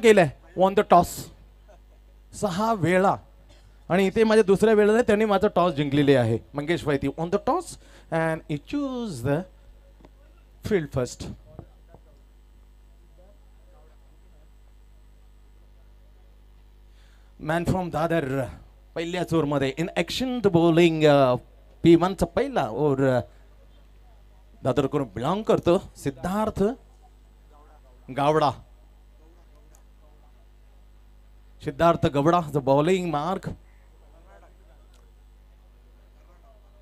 केलंय on the toss 6 वेळा आणि इथे माझ्या दुसऱ्या वेळेला त्यांनी माझं टॉस जिंकलेले आहे. Mangesh Vaiti on the toss and he choose the field first. Man from Dadar पहिल्याच ओव्हरमध्ये इन ॲक्शन द बॉलिंग P1चा पहिला ओव्हर दादर करून बिलॉंग करतो Siddharth Gavda. Siddharth Gavda the bowling mark.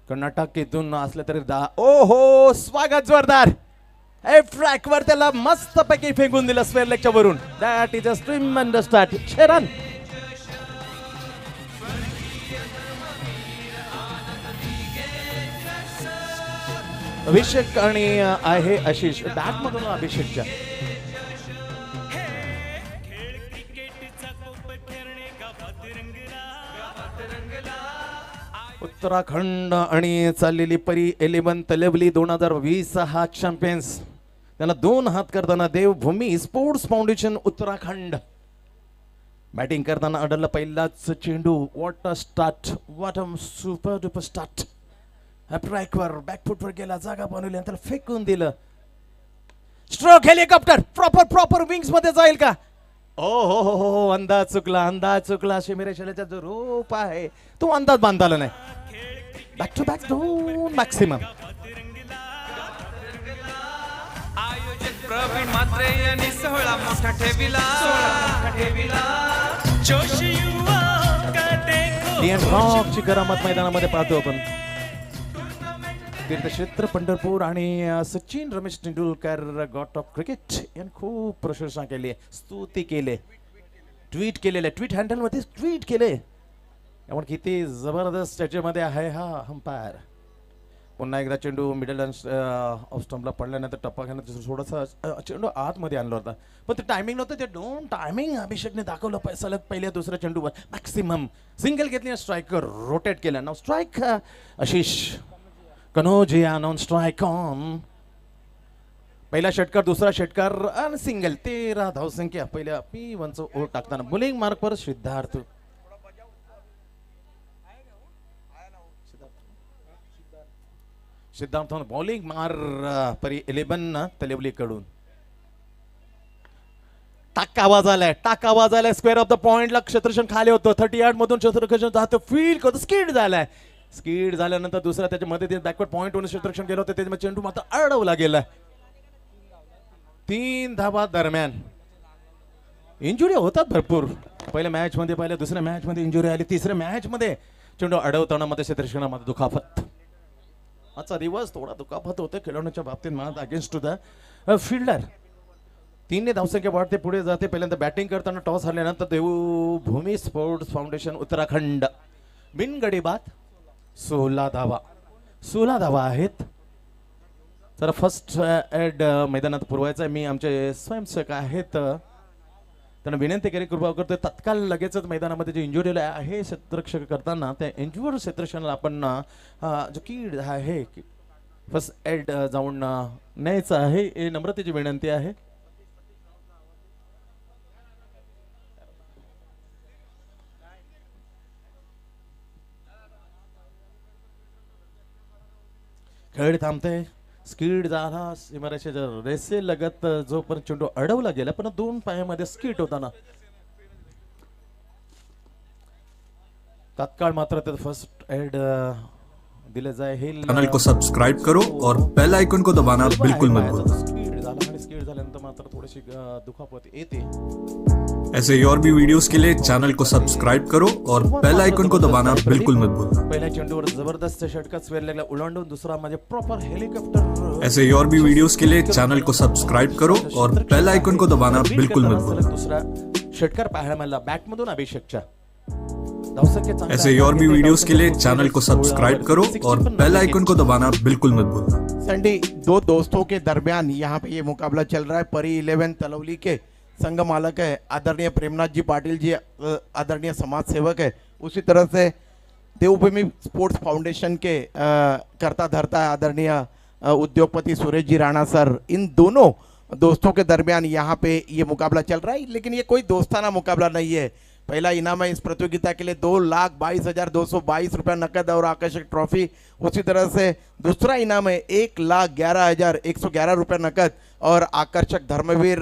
Karnataka इथून असले तरी ओहो स्वागत जोरदार ट्रॅक वर त्याला मस्त पैकी फेकून दिलं स्क्वेअर लेगच्या वरून. That is a stream under start शेरन. अभिषेक आणि आहे आशिष बॅट मधून अभिषेकच्या. उत्तराखंड आणि चाललेली परी 11 तलवली 2020 हा चॅम्पियन्स. त्यांना 2 हात करताना Devbhoomi sports foundation Uttarakhand. Batting करताना अडलला पहिलाच चेंडू. What a start, what a super duper start. ट्रॅकवर बॅकफुटवर गेला, जागा बनवली आणि त्याला फेकून दिलं. स्ट्रोक हेलिकॉप्टर प्रॉपर विंग्स मध्ये जाईल का? ओ हो हो हो अंदाज चुकला. शिमिरेशलाचा जो रूप आहे तो अंदाज बांधला नाही. Back to back 2 maximum. Praveen Mhatre यांनी सोहळा मोठा ठेविला. लियन रॉकची करामत मैदानामध्ये पाहतो आपण. तीर्थक्षेत्र पंढरपूर आणि Sachin Ramesh Tendulkar got off cricket यांनी खूप प्रशंसा केली, स्तुती केली, ट्विट केलेले, ट्विट हँडल मध्ये ट्विट केले. त्यामुळे किती जबरदस्त त्याच्यामध्ये आहे हा अंपायर. पुन्हा एकदा चेंडू मिडल ऑफ स्टंपला पडल्यानंतर टप्पा घेण्यात थोडासा चेंडू आतमध्ये आणला होता, पण ते टायमिंग नव्हतं. ते डोंट टायमिंग अभिषेकने दाखवलं. सलग पहिल्या दुसऱ्या चेंडूवर मॅक्सिमम सिंगल घेतली. स्ट्रायकर रोटेट केला. नाव strike Ashish Kanojia non strike on. पहिला षटकार, दुसरा षटकार आणि सिंगल. 13 धावसंख्या पहिल्या P1चं ओव्हर टाकताना. बॉलिंग मार्कवर सिद्धार्थ. सिद्धार्थ बॉलिंग मार परी 11 तलेवली कडून. टाक आवाज आलाय स्क्वेअर ऑफ द पॉइंटला. क्षेत्रक्षण खाली होतं. 30 यार्ड मधून क्षेत्रक्षण जातं. फील्ड करतो. स्किड झाल्यानंतर दुसरा त्याच्या मध्ये बॅकवर्ड पॉइंट होऊन क्षेत्ररक्षण गेलं होतं. त्याच्यामध्ये चेंडू मात्र अडवला गेला. 3 धावा दरम्यान. इंजुरी होतात भरपूर. पहिल्या मॅच मध्ये, पहिल्या दुसऱ्या मॅच मध्ये इंजुरी आली. तिसऱ्या मॅच मध्ये चेंडू अडवताना मध्ये क्षेत्ररक्षणामध्ये दुखापत. आजचा दिवस थोडा दुखापत होते खेळवण्याच्या बाबतीत माझा अगेन्स्ट टू द फिल्डर. 3 धावसंख्या वाढते, पुढे जाते. पहिल्यांदा बॅटिंग करताना टॉस हरल्यानंतर देवभूमी स्पोर्ट्स फाउंडेशन उत्तराखंड बिनगडी बाद 16 धावा आहेत. तर फर्स्ट एड मैदानात पुरवायचा. मी आमचे स्वयंसेवक आहेत त्यांना विनंती केली, कृपा करतो तत्काळ लगेचच मैदानामध्ये जे इंजुरी आहे क्षेत्ररक्षक करताना त्या इंजुअर्ड क्षेत्ररक्षणाला आपण जो कीड आहे फर्स्ट एड जाऊन न्यायचं आहे. हे नम्रतेची विनंती आहे. खेळ थांबते. स्किड झाला सीमारेषेच्या रेसे लगत जोपर्यंत चेंडू अडवला गेला, पण 2 पायामध्ये स्किट होताना तत्काळ मात्र त्यात फर्स्ट एड दिले जाए. चैनल को सब्सक्राइब करो और बेल आइकन को दबाना बिल्कुल मत भूलना. स्किड झाला आणि स्किड झाल्यानंतर मात्र थोडीशी दुखापत येते. ऐसे और भी वीडियोस के लिए चैनल को सब्सक्राइब करो और बेल आइकन को दबाना बिल्कुल मत भूलना. पहिल्या चेंडूवर जबरदस्त षटकार स्क्वेअर लेगला उलांडून दुसरा म्हणजे प्रॉपर हेलिकॉप्टर. ऐसे और भी वीडियोस के लिए चैनल को सब्सक्राइब करो और बेल आइकन को दबाना बिल्कुल मत भूलना. दुसरा षटकार पाहायला मिळाला बॅट मधून अभिषेकच्या. ऐसे और भी वीडियोस के लिए चैनल को सब्सक्राइब करो और बेल आइकन को दबाना बिल्कुल मत भूलना. संडे 2 दोस्तों के दरमियान यहाँ पे ये मुकाबला चल रहा है. परी 11 तलवली के संघ मालक है आदरणीय प्रेमनाथ जी पाटिल जी, आदरणीय समाज सेवक है. उसी तरह से देवभूमि स्पोर्ट्स फाउंडेशन के करता धरता है आदरणीय उद्योगपति सुरेश जी राणा सर. इन दोनों दोस्तों के दरमियान यहाँ पे ये मुकाबला चल रहा है, लेकिन ये कोई दोस्ताना मुकाबला नहीं है। पहला इनाम है इस प्रतियोगिता के लिए 2,22,222 रुपया नकद और आकर्षक ट्रॉफी। उसी तरह से दूसरा इनाम है 1,11,111 रुपया नकद और आकर्षक धर्मवीर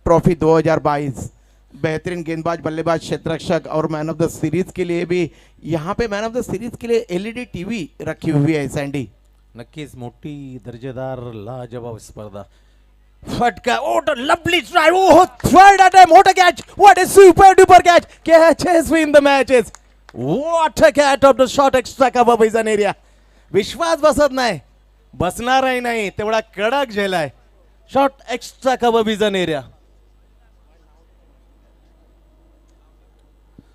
ट्रॉफी 2022। बेहतरीन गेंदबाज, बल्लेबाज, क्षेत्ररक्षक और मैन ऑफ द सीरीज के लिए भी यहाँ पे मैन ऑफ द सीरीज के लिए एलईडी टीवी रखी हुई है सैंडी। नक्कीच मोठी दर्जेदार लाजवाब स्पर्धा. फटका, what a lovely try, oh, third attempt, what a catch, what a super duper catch, catches win the matches, what a catch of the shot extra cover vision area. विश्वास बसत नाही, बसणारही नाही, तेवढा कडक झेलाय, शॉट एक्स्ट्रा कव्हर विजन area.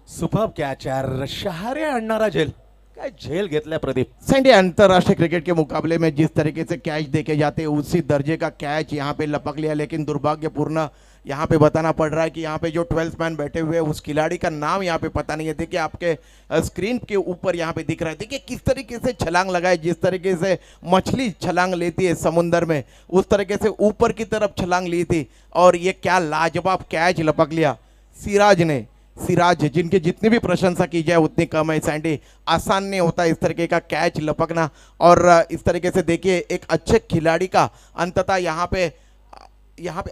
Superb catch यार, शहारे आणणारा झेल, काय झेल घेतलाय प्रदीप. सैंडी, अंतर्राष्ट्रीय क्रिकेट के मुकाबले में जिस तरीके से कैच देखे जाते हैं उसी दर्जे का कैच यहाँ पे लपक लिया, लेकिन दुर्भाग्यपूर्ण यहाँ पे बताना पड़ रहा है कि यहाँ पे जो 12th मैन बैठे हुए हैं उस खिलाड़ी का नाम यहाँ पे पता नहीं है. देखिए आपके स्क्रीन के ऊपर यहाँ पे दिख रहा है, देखिए किस तरीके से छलांग लगाए, जिस तरीके से मछली छलांग लेती है समुंदर में उस तरीके से ऊपर की तरफ छलांग ली थी और ये क्या लाजवाब कैच लपक लिया सिराज ने. सिराज, जिनकी जितनी भी प्रशंसा की जाए उतनी कम है सैंडी. आसान नहीं होता इस तरीके का कैच लपकना और इस तरीके से देखिए एक अच्छे खिलाड़ी का अंततः यहाँ पे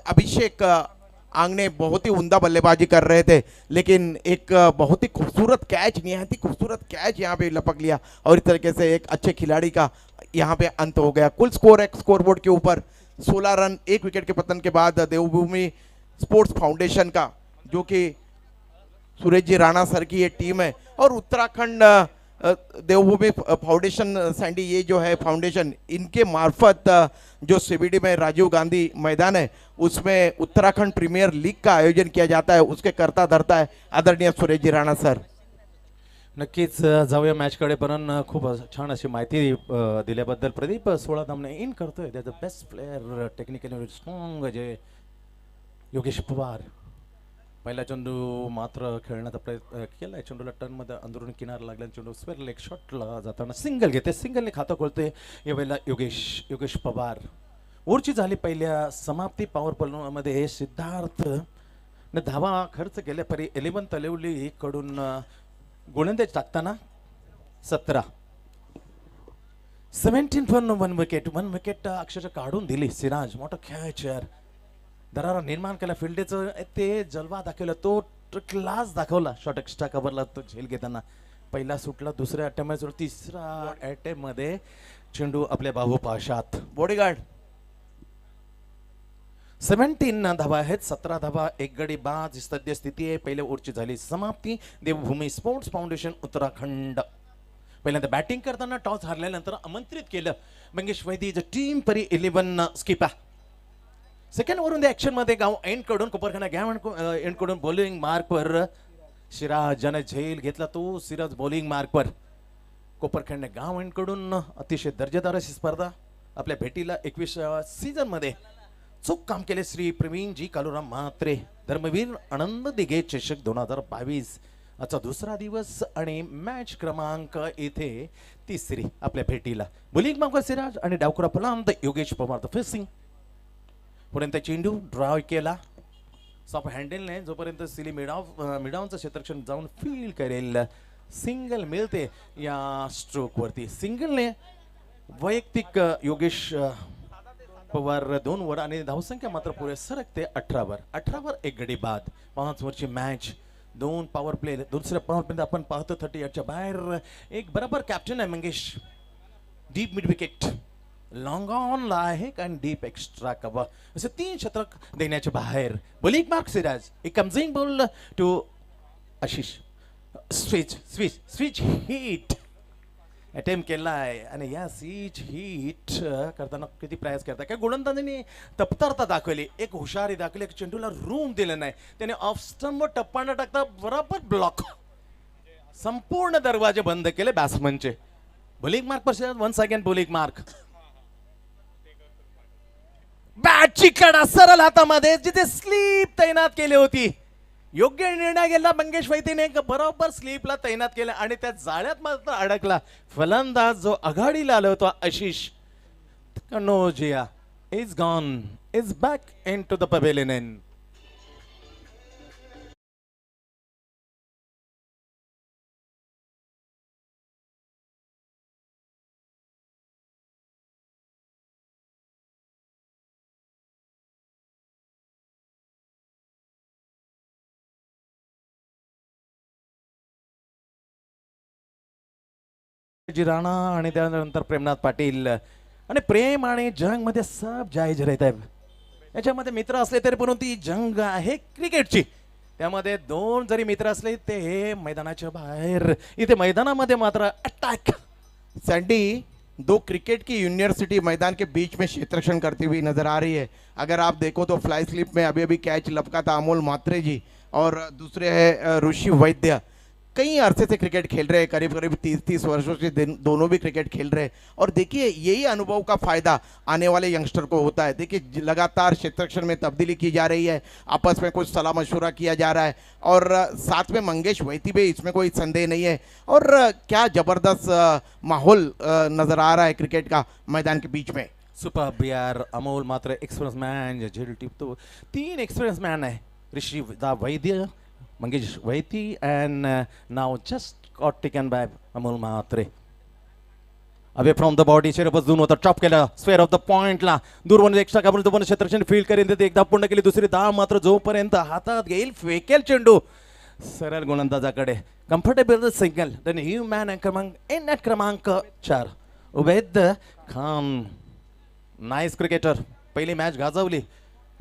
अभिषेक आंगने बहुत ही उम्दा बल्लेबाजी कर रहे थे, लेकिन एक बहुत ही खूबसूरत कैच, निहायत ही खूबसूरत कैच यहाँ पे लपक लिया और इस तरीके से एक अच्छे खिलाड़ी का यहाँ पे अंत हो गया. कुल स्कोर एक स्कोरबोर्ड के ऊपर 16 रन 1 विकेट के पतन के बाद देवभूमि स्पोर्ट्स फाउंडेशन का, जो कि सुरेश जी राणा सर की ये टीम है, और उत्तराखंड देवभूमि फाउंडेशन सैंडी, ये जो है फाउंडेशन, इनके मार्फत जो सीबीडी में राजीव गांधी मैदान है उसमें उत्तराखंड प्रीमियर लीग का आयोजन किया जाता है, उसके करता धरता है आदरणीय सुरेश जी राणा सर. नक्कीच जाऊया मॅचकडे, पण खूप छान अशी माहिती दिल्याबद्दल प्रदीप. 16 धावणे इन करतोय, त्याचं बेस्ट प्लेअर, टेक्निकली स्ट्रॉंग जे योगेश पवार. पहिला चेंडू मात्र खेळण्याचा प्रयत्न केलाय, चेंडूला टर्नमध्ये अंदरून किनार लागल्या, चेंडू स्क्वेअर लेग शॉटला जाताना सिंगल घेते, सिंगलने खातं खोलते यावेळेला योगेश पवार. ओरची झाली पहिल्या समाप्ती. पॉवर प्लेमध्ये सिद्धार्थ ने धावा खर्च केल्या, परी 11 तलवली कडून गोलंदाज टाकताना 17 फॉर 1 विकेट अक्षरशः काढून दिली सिराज. मोठा खेळ यार, दरारा निर्माण केला, फिल्डेचं ते जलवा दाखवला, तो क्लास दाखवला. शॉट एक्स्ट्रा कव्हरला तो झेल घेताना पहिला सुटला, दुसऱ्या अटेम्प्ट, तिसरा अटेम्प्ट मध्ये चेंडू आपल्या बाहू पाशात. बॉडीगार्ड 17 धावा आहेत, 17 धावा, 1 गडी बाद सद्य स्थिती आहे. पहिल्या ओव्हरची झाली समाप्ती. देवभूमी स्पोर्ट्स फाउंडेशन उत्तराखंड पहिल्यांदा बॅटिंग करताना टॉस हारल्यानंतर आमंत्रित केलं मंगेश वैदीचं टीम, परी 11 स्किपा. सेकंड वरून ऍक्शन मध्ये गाव एंड कडून कोपरखाना एंड कडून बॉलिंग मार्कवर सिराजने झेल घेतला, तो सिराज बॉलिंग मार्कवर. कोपरखंड गाव एंड कडून अतिशय दर्जेदार अशी स्पर्धा. आपल्या भेटीला 21व्या सीझन मध्ये चोख काम केले श्री प्रवीणजी कालुराम म्हात्रे. धर्मवीर आनंद दिघे चषक 2022 आजचा दुसरा दिवस आणि मॅच क्रमांक इथे तिसरी. आपल्या भेटीला बॉलिंग मार्कवर सिराज आणि डावखुरा फलंदाज योगेश पवार. द फेसिंग पर्यंत चेंडू ड्राव केला सॉफ्ट हँडलने, जोपर्यंत सिली मिडावनचं क्षेत्ररक्षण जाऊन फील करेल. सिंगल मिळते या स्ट्रोक वरती. सिंगलने वैयक्तिक योगेश पवार 2 वर आणि धावसंख्या मात्र पुढे सरकते 18 वर. 18 वर 1 गडी बाद. 5 ओव्हरची मॅच, 2 पॉवर प्ले. दुसऱ्या पॉवर प्ले आपण पाहतो 38 बाहेर एक बरोबर कॅप्टन आहे Mangesh. Deep mid wicket, long on आहे आणि डीप एक्स्ट्रा कव्हर, असे 3 शतक देण्याचे बाहेर. बॉलिंग मार्क सिराज, एक कमजिंग ball to Ashish. Switch hit attempt केलाय आणि या स्विच हिट करताना किती प्रयास करताय, काय गोलंदाजांनी तप्तरता दाखवली, एक हुशारी दाखवली, एक चेंडूला रूम दिलं नाही, त्याने ऑफ स्टंप टप्पा न टाकता बरोबर ब्लॉक, संपूर्ण दरवाजे बंद केले बॅट्समनचे. बॉलिंग मार्क पर वन्स अगेन बॉलिंग मार्क. बॅटची कडा सरळ हातामध्ये, जिथे स्लीप तैनात केली होती. योग्य निर्णय घेतला मंगेश वैदीने, बरोबर स्लीपला तैनात केलं आणि त्या जाळ्यात मात्र अडकला फलंदाज जो आघाडीला आला होता Ashish. Kanojia is gone. is back into the pavilion in. Rana आणि त्यानंतर प्रेमनाथ पाटील आणि प्रेम आणि जंग मध्ये सब जायज रहता है. याच्यामध्ये मित्र असले तरी परंतु ही जंग आहे क्रिकेटची. त्यामध्ये दोन जरी मित्र असले ते हे मैदानाच्या बाहेर, इथे मैदानामध्ये मात्र अटॅक. सैंडी दो क्रिकेट की यूनिवर्सिटी मैदान के बीच में क्षेत्ररक्षण करती हुई नजर आ रही है. अगर आप देखो तो फ्लाई स्लिप में अभी अभी कैच लपका था अमोल म्हात्रे जी, और दूसरे है ऋषि वैद्य. कई अरसे से क्रिकेट खेल रहे हैं, करीब करीब 30 वर्षों से दोनों भी क्रिकेट खेल रहे हैं. और देखिए यही अनुभव का फायदा आने वाले यंगस्टर को होता है. देखिए लगातार क्षेत्ररक्षण में तब्दीली की जा रही है, आपस में कुछ सलाह मशवरा किया जा रहा है, और साथ में मंगेश वैती भी, इसमें कोई संदेह नहीं है. और क्या जबरदस्त माहौल नजर आ रहा है क्रिकेट का मैदान के बीच में. सुपर यार. अमोल मात्र एक्सपीरियंस मैन, झेल टीम तो तीन एक्सपीरियंस मैन है. ऋषि वैद्य, Mangesh Vaiti, and now just got taken by Amol Mhatre. Away from the body, चेहऱ्यापासून होता टॉप केला स्फेअर ऑफ द पॉइंटला दूरवरून एक्स्ट्रा कापून तो पण क्षेत्ररक्षण फील्ड करेन ते एकदा पूर्ण केली. दुसरी धाव मात्र जोपर्यंत हातात घेईल फेकेल चेंडू सरळ गोलंदाजाकडे. Comfortable single. Then you man क्रमांक 4 उबैद खान. Nice cricketer. पहिली मॅच गाजवली,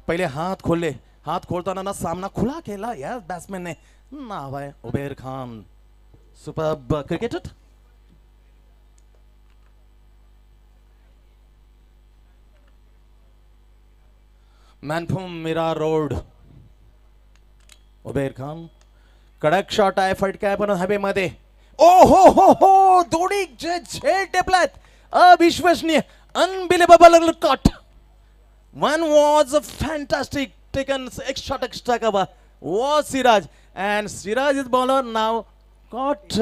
पहिले हात खोलले, हात खोलताना ना सामना खुला केला या बॅट्समॅन ने. नाव आहे Ubair Khan. Superb cricketer. Man from Mira Road Ubair Khan. कडक शॉट आहे, फटका आहे पण हवेमध्ये. ओ हो दोन्ही झेल टेपलात. अविश्वसनीय, unbelievable cut. One was a fantastic taken extra cover was Siraj, and Siraj is bowler now caught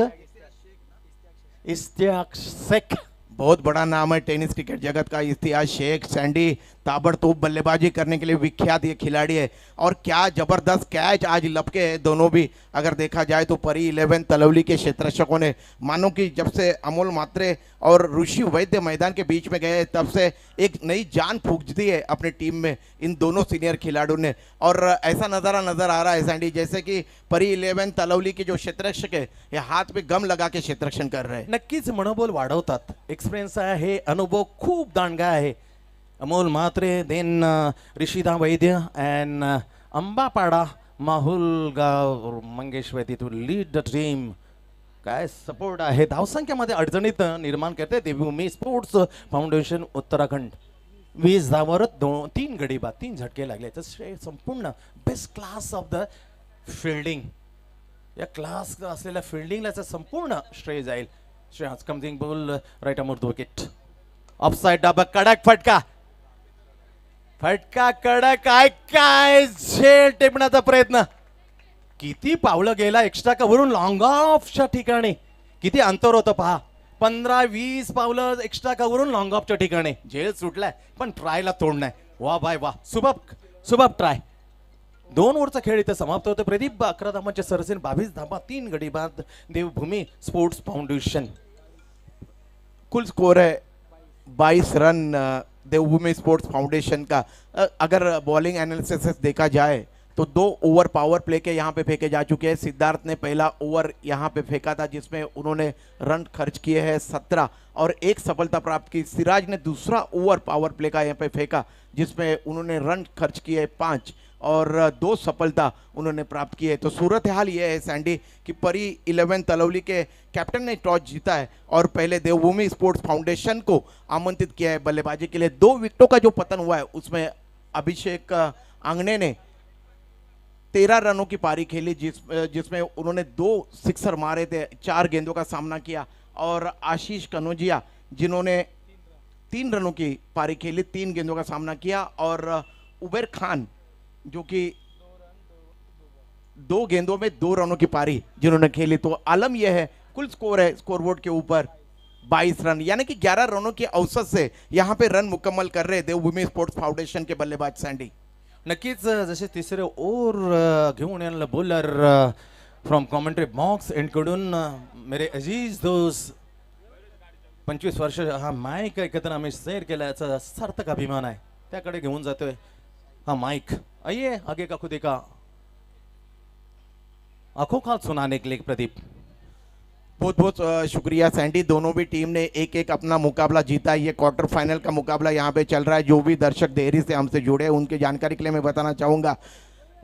Ishtiaq Sheikh. बहुत बड़ा नाम है टेनिस क्रिकेट जगत का इश्तियाक शेख. सैंडी ताबड़तोड़ बल्लेबाजी करने के लिए विख्यात ये खिलाड़ी है, और क्या जबरदस्त कैच आज लपके हैं दोनों भी. अगर देखा जाए तो परी 11 तलवली के क्षेत्ररक्षकों ने मानो कि जब से अमोल म्हात्रे और ऋषि वैद्य मैदान के बीच में गए तब से एक नई जान फूंक दी है अपनी टीम में इन दोनों सीनियर खिलाड़ियों ने. और ऐसा नज़ारा नजर आ रहा है सैंडी जैसे कि परी 11 तलवली के जो क्षेत्ररक्षक है ये हाथ पे गम लगा के क्षेत्ररक्षण कर रहे हैं. नक्कीच मनोबल वाढवतात. एक्सपिरियन्स आहे, अनुभव खूप दांडगा आहे. Amol Mhatre, then ऋषिदा Vaidya and अंबापाडा Mahul गाव Mangesh Vaidya to lead the team. काय सपोर्ट आहे. धावसंख्येमध्ये अडचणीत निर्माण करते देवभूमी स्पोर्ट्स फाउंडेशन उत्तराखंड. 20 धावावर 3 गडी बाद, 3 झटके लागले. श्रेय संपूर्ण best class of the fielding, या क्लास असलेल्या फिल्डिंगला संपूर्ण श्रेय जाईल. श्रेयांस कमिंग बॉल राईट अमोर विकेट. ऑफसाइड डाबा, कडक फटका. फटका कडक आहे. काय झेल टेपण्याचा प्रयत्न. किती पावलं गेला एक्स्ट्रा कवरून लॉंग ऑफच्या ठिकाणी. किती अंतर होतं पहा. 15-20 पावलं एक्स्ट्रा कवरून लॉंग ऑफच्या ठिकाणी. झेल सुटलाय पण ट्रायला तोड नाही. वा बाय वा, सुबब ट्राय. 2 ओव्हरचा खेळ इथे समाप्त होतो. प्रदीप 11 धावांचे सरसेन 22 धावा, 3 गडी बाद देवभूमी स्पोर्ट्स फाउंडेशन. कुल स्कोर है 22 रन देवभूमि स्पोर्ट्स फाउंडेशन का. अगर बॉलिंग एनालिसिस देखा जाए तो 2 ओवर पावर प्ले के यहाँ पे फेंके जा चुके हैं. सिद्धार्थ ने पहला ओवर यहाँ पे फेंका था जिसमें उन्होंने रन खर्च किए हैं 17 और 1 सफलता प्राप्त की. सिराज ने दूसरा ओवर पावर प्ले का यहाँ पे फेंका जिसमें उन्होंने रन खर्च किए 5 और 2 सफलता उन्होंने प्राप्त की है. तो सूरत हाल ये है सैंडी कि परी 11 तलवली के कैप्टन ने टॉस जीता है और पहले देवभूमि स्पोर्ट्स फाउंडेशन को आमंत्रित किया है बल्लेबाजी के लिए. 2 विकेटों का जो पतन हुआ है उसमें अभिषेक आंगणे ने 13 रनों की पारी खेली जिसमें उन्होंने 2 सिक्सर मारे थे, 4 गेंदों का सामना किया. और आशीष कनौजिया जिन्होंने 3 रनों की पारी खेली, 3 गेंदों का सामना किया. और उबैर खान जो कि 2 गेंदों में 2 रनों की पारी जिन्होंने खेली. तो आलम यह है, कुल स्कोर है स्कोरबोर्ड के ऊपर 22 रन, यानी कि 11 रनों की औसत से यहाँ पे रन मुकम्मल कर रहे देवभूमि स्पोर्ट्स फाउंडेशन के बल्लेबाज सैंडी। नक्कीच जसे तिसरे ओव्हर घेऊन येणारा बॉलर फ्रॉम कॉमेंट्री बॉक्स एंडकडून मेरे अजीज दोस्त 25 वर्ष हा माईक एकत्र आम्ही शेअर केला याचा सार्थक अभिमान आहे, त्याकडे घेऊन जातोय हा माईक। आइए आगे का खुद देखा आंखों का सुनाने के लिए प्रदीप। बहुत बहुत शुक्रिया सैंडी। दोनों भी टीम ने एक एक अपना मुकाबला जीता है। ये क्वार्टर फाइनल का मुकाबला यहाँ पे चल रहा है। जो भी दर्शक देरी से हमसे जुड़े हैं उनकी जानकारी के लिए मैं बताना चाहूँगा,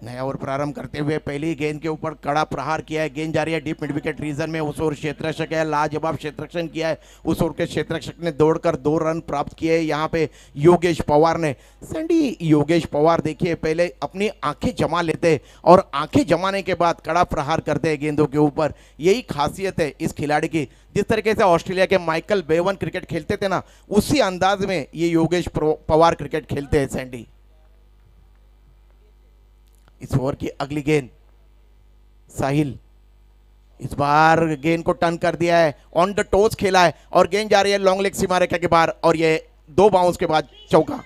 नया ओवर प्रारंभ करते हुए पहली गेंद के ऊपर कड़ा प्रहार किया है। गेंद जा रही है डीप मिड विकेट रीजन में, उस ओवर क्षेत्ररक्षक है, लाजवाब क्षेत्ररक्षण किया है। उस ओवर के क्षेत्ररक्षक ने दौड़कर 2 रन प्राप्त किए यहाँ पे योगेश पवार ने। सैंडी, योगेश पवार देखिए पहले अपनी आंखें जमा लेते और आंखें जमाने के बाद कड़ा प्रहार करते हैं गेंदों के ऊपर। यही खासियत है इस खिलाड़ी की। जिस तरीके से ऑस्ट्रेलिया के माइकल बेवन क्रिकेट खेलते थे ना, उसी अंदाज में ये योगेश पवार क्रिकेट खेलते हैं सैंडी। इस ओवर की अगली गेंद साहिल, इस बार गेंद को टर्न कर दिया है, ऑन द टोज खेला है और गेंद जा रही है लॉन्ग लेग सीमा रेखा के बाहर और ये 2 बाउंस के बाद चौका।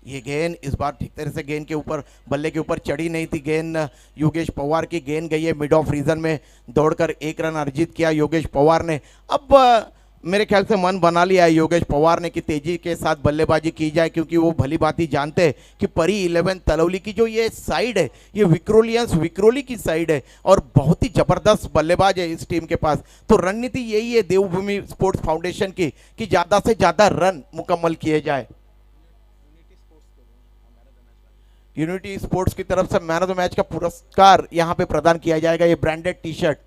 ये गेंद इस बार ठीक तरह से गेंद के ऊपर बल्ले के ऊपर चढ़ी नहीं थी। गेंद योगेश पवार की गेंद गई है मिड ऑफ रीजन में, दौड़कर 1 रन अर्जित किया योगेश पवार ने। अब मेरे ख्याल से मन बना लिया है योगेश पवार ने कि तेजी के साथ बल्लेबाजी की जाए, क्योंकि वो भली भांति जानते हैं कि परी 11 तलौली की जो ये साइड है, ये विक्रोली की साइड है और बहुत ही जबरदस्त बल्लेबाज है इस टीम के पास। तो रणनीति यही है देवभूमि स्पोर्ट्स फाउंडेशन की कि ज़्यादा से ज़्यादा रन मुकम्मल किए जाए। यूनिटी स्पोर्ट्स की तरफ से मैन ऑफ द मैच का पुरस्कार यहां पे प्रदान किया जाएगा, ये ब्रांडेड टी शर्ट।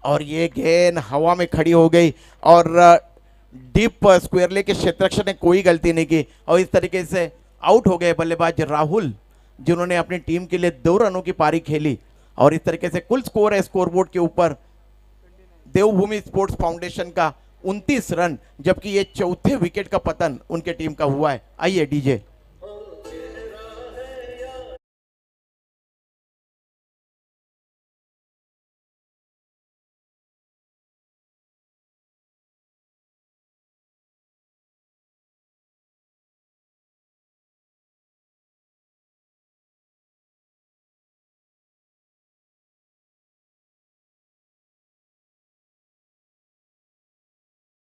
और ये गेंद हवा में खड़ी हो गई और डीप स्क्वायर लेग के क्षेत्ररक्षक ने कोई गलती नहीं की और इस तरीके से आउट हो गए बल्लेबाज राहुल, जिन्होंने अपनी टीम के लिए 2 रनों की पारी खेली। और इस तरीके से कुल स्कोर है स्कोरबोर्ड के ऊपर देवभूमि स्पोर्ट्स फाउंडेशन का 29 रन, जबकि ये चौथे विकेट का पतन उनके टीम का हुआ है। आइए डीजे।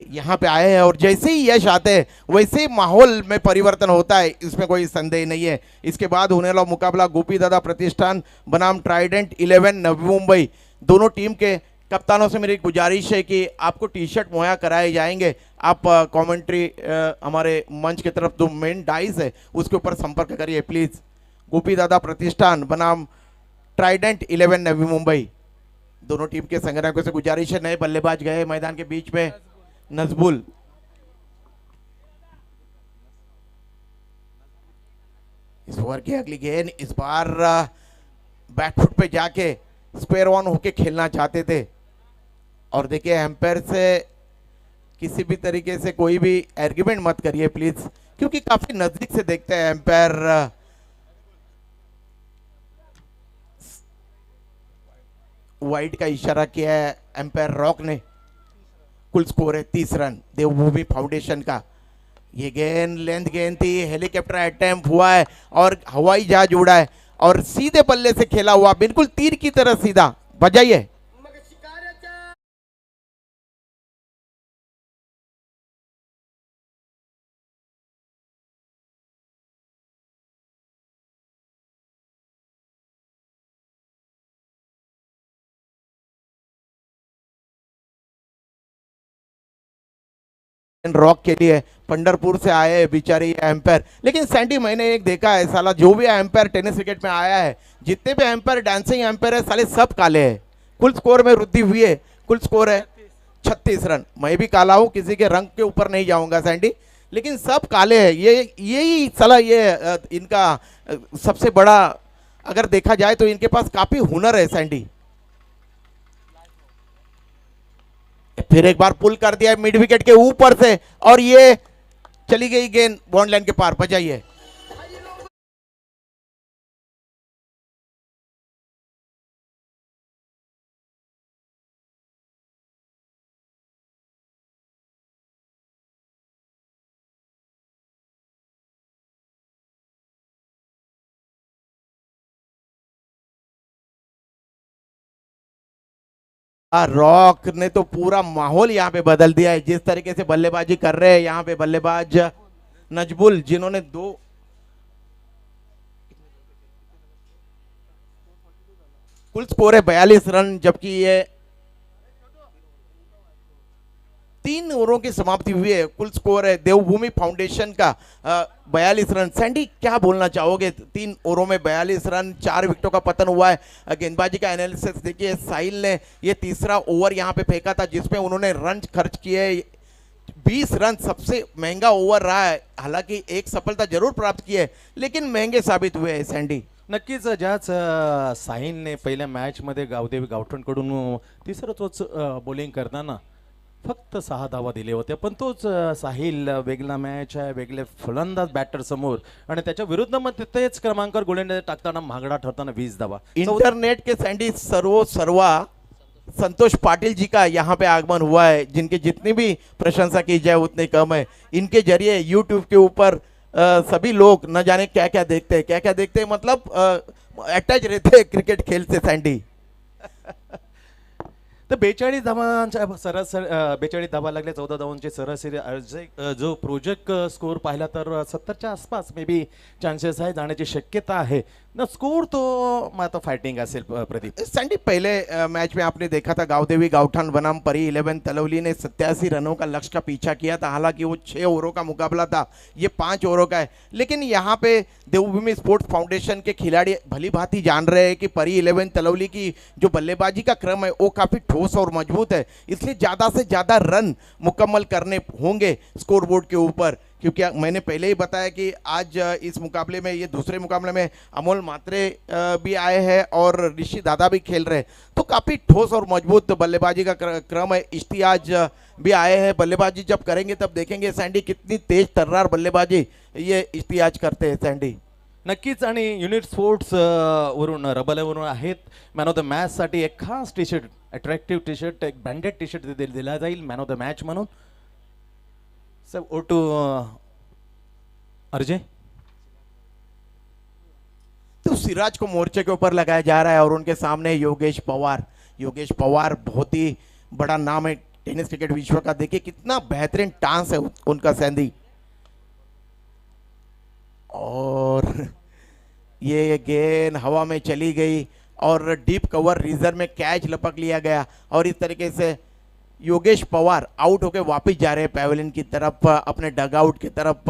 यहाँ पे आए हैं और जैसे ही यश आते हैं वैसे ही माहौल में परिवर्तन होता है, इसमें कोई संदेह नहीं है। इसके बाद होने वाला मुकाबला गोपी दादा प्रतिष्ठान बनाम ट्राइडेंट 11 नवी मुंबई। दोनों टीम के कप्तानों से मेरी गुजारिश है कि आपको टी शर्ट मुहैया कराए जाएंगे। आप कमेंट्री हमारे मंच की तरफ जो मेन डाइस है उसके ऊपर संपर्क करिए प्लीज़। गोपी दादा प्रतिष्ठान बनाम ट्राइडेंट 11 नवी मुंबई, दोनों टीम के संग्राहकों से गुजारिश है। नए बल्लेबाज गए मैदान के बीच में, नजबुल, इस ओवर की अगली गेंद इस बार बैकफुट पे जाके स्क्वायर वन होके खेलना चाहते थे। और देखिए एम्पायर से किसी भी तरीके से कोई भी आर्ग्यूमेंट मत करिए प्लीज, क्योंकि काफी नजदीक से देखते हैं एम्पायर। वाइड का इशारा किया है एम्पायर रॉक ने। कुल स्कोर है 30 रन देवभूमि फाउंडेशन का। ये गेंद लेंथ गेंद थी, हेलीकॉप्टर अटेम्प्ट हुआ है और हवाई जहाज उड़ा है और सीधे बल्ले से खेला हुआ, बिल्कुल तीर की तरह सीधा। बजाइए। रॉक के लिए पंडरपुर से आए हैं बेचारे ये एम्पायर। लेकिन सैंडी मैंने एक देखा है साला, जो भी एम्पायर टेनिस क्रिकेट में आया है, जितने भी एम्पायर डांसिंग एम्पायर है साले सब काले हैं। कुल स्कोर में वृद्धि हुई है, कुल स्कोर है 36 रन। मैं भी काला हूँ, किसी के रंग के ऊपर नहीं जाऊंगा सैंडी, लेकिन सब काले हैं। यही साला ये इनका सबसे बड़ा अगर देखा जाए तो इनके पास काफी हुनर है सैंडी। फिर एक बार पुल कर दिया मिड विकेट के ऊपर से और ये चली गई गेंद बॉन्ड लाइन के पार। बजाइए रॉक ने तो पूरा माहौल यहाँ पे बदल दिया है। जिस तरीके से बल्लेबाजी कर रहे हैं यहाँ पे बल्लेबाज नजबुल, जिन्होंने कुल स्कोर है 42 रन, जबकि ये 3 ओवरों की समाप्ति हुई है। कुल स्कोर है देवभूमि फाउंडेशन का 42 रन। सैंडी क्या बोलना चाहोगे? 3 ओवरों में 42 रन, 4 विकेटों का पतन हुआ है। गेंदबाजी का एनालिसिस देखिए, साहिल ने ये तीसरा ओवर यहाँ पे फेंका था जिसमें उन्होंने रन खर्च किए 20 रन, सबसे महंगा ओवर रहा है। हालांकि एक सफलता जरूर प्राप्त की है लेकिन महंगे साबित हुए हैं सैंडी। नक्कीच ज्याच साहिलने पहिल्या मॅचमध्ये गावदेवी गावठणकडून तिसरंच बॉलिंग करताना फक्त 6 धावा दिले होते, पण तोच साहिल वेगळा मॅच आहे, वेगळे फलंदाज बॅटर समोर आणि त्याच्या विरुद्ध मग तेच क्रमांकावर गोलंदाजी टाकताना महागडा ठरताना 20 धावा। इंटरनेट के सैंडी सर्वा संतोष पाटिल जी का यहाँ पे आगमन हुआ है, जिनकी जितनी भी प्रशंसा की जाए उतनी कम है। इनके जरिए यूट्यूब के ऊपर सभी लोग न जाने क्या क्या देखते हैं, मतलब अटैच रहते हैं क्रिकेट खेल से सैंडी। तर 42 धावांच्या सरासरी 42 धावा लागल्या, 14 धावांची सरासरी जो प्रोजेक्ट स्कोर पाहिला तर 70च्या आसपास मे बी चान्सेस आहे जाण्याची शक्यता आहे ना। स्कोर तो मात्र फाइटिंग असेल प्रदीप। सैंडी पहले मैच में आपने देखा था गावदेवी गावठान बनाम परी 11 तलवली ने 87 रनों का लक्ष्य का पीछा किया था। हालांकि वो 6 ओवरों का मुकाबला था, ये 5 ओवरों का है। लेकिन यहाँ पे देवभूमि स्पोर्ट्स फाउंडेशन के खिलाड़ी भली भांति जान रहे हैं कि परी 11 तलवली की जो बल्लेबाजी का क्रम है वो काफ़ी ठोस और मजबूत है, इसलिए ज़्यादा से ज़्यादा रन मुकम्मल करने होंगे स्कोरबोर्ड के ऊपर। क्योंकि मैंने पहले ही बताया कि आज इस मुकाबले में, ये दूसरे मुकाबले में अमोल मात्रे भी आए हैं और ऋषि दादा भी खेल रहे हैं, तो काफ़ी ठोस और मजबूत बल्लेबाजी का क्रम है। इश्तियाज भी आए हैं, बल्लेबाजी जब करेंगे तब देखेंगे सैंडी कितनी तेज तर्रार बल्लेबाजी ये इश्तियाज करते हैं सैंडी। नक्कीच। आणि युनिट स्पोर्ट्स वरून रबलवरून आहेत मॅन ऑफ द मॅच साठी एक खास T shirt, attractive T shirt, एक ब्रँडेड टी शर्ट दिला जाईल मॅन ऑफ द मॅच म्हणून। सब ओ टू अजय। तो सिराज को मोर्चे के ऊपर लगाया जा रहा है और उनके सामने योगेश पवार। योगेश पवार बहुत ही बड़ा नाम है टेनिस क्रिकेट विश्व का। देखिए कितना बेहतरीन टांस है उनका सैंडी। और ये गेंद हवा में चली गई और डीप कवर रीजन में कैच लपक लिया गया और इस तरीके से योगेश पवार आउट होकर वापस जा रहे हैं पैवेलियन की तरफ, अपने डगआउट की तरफ।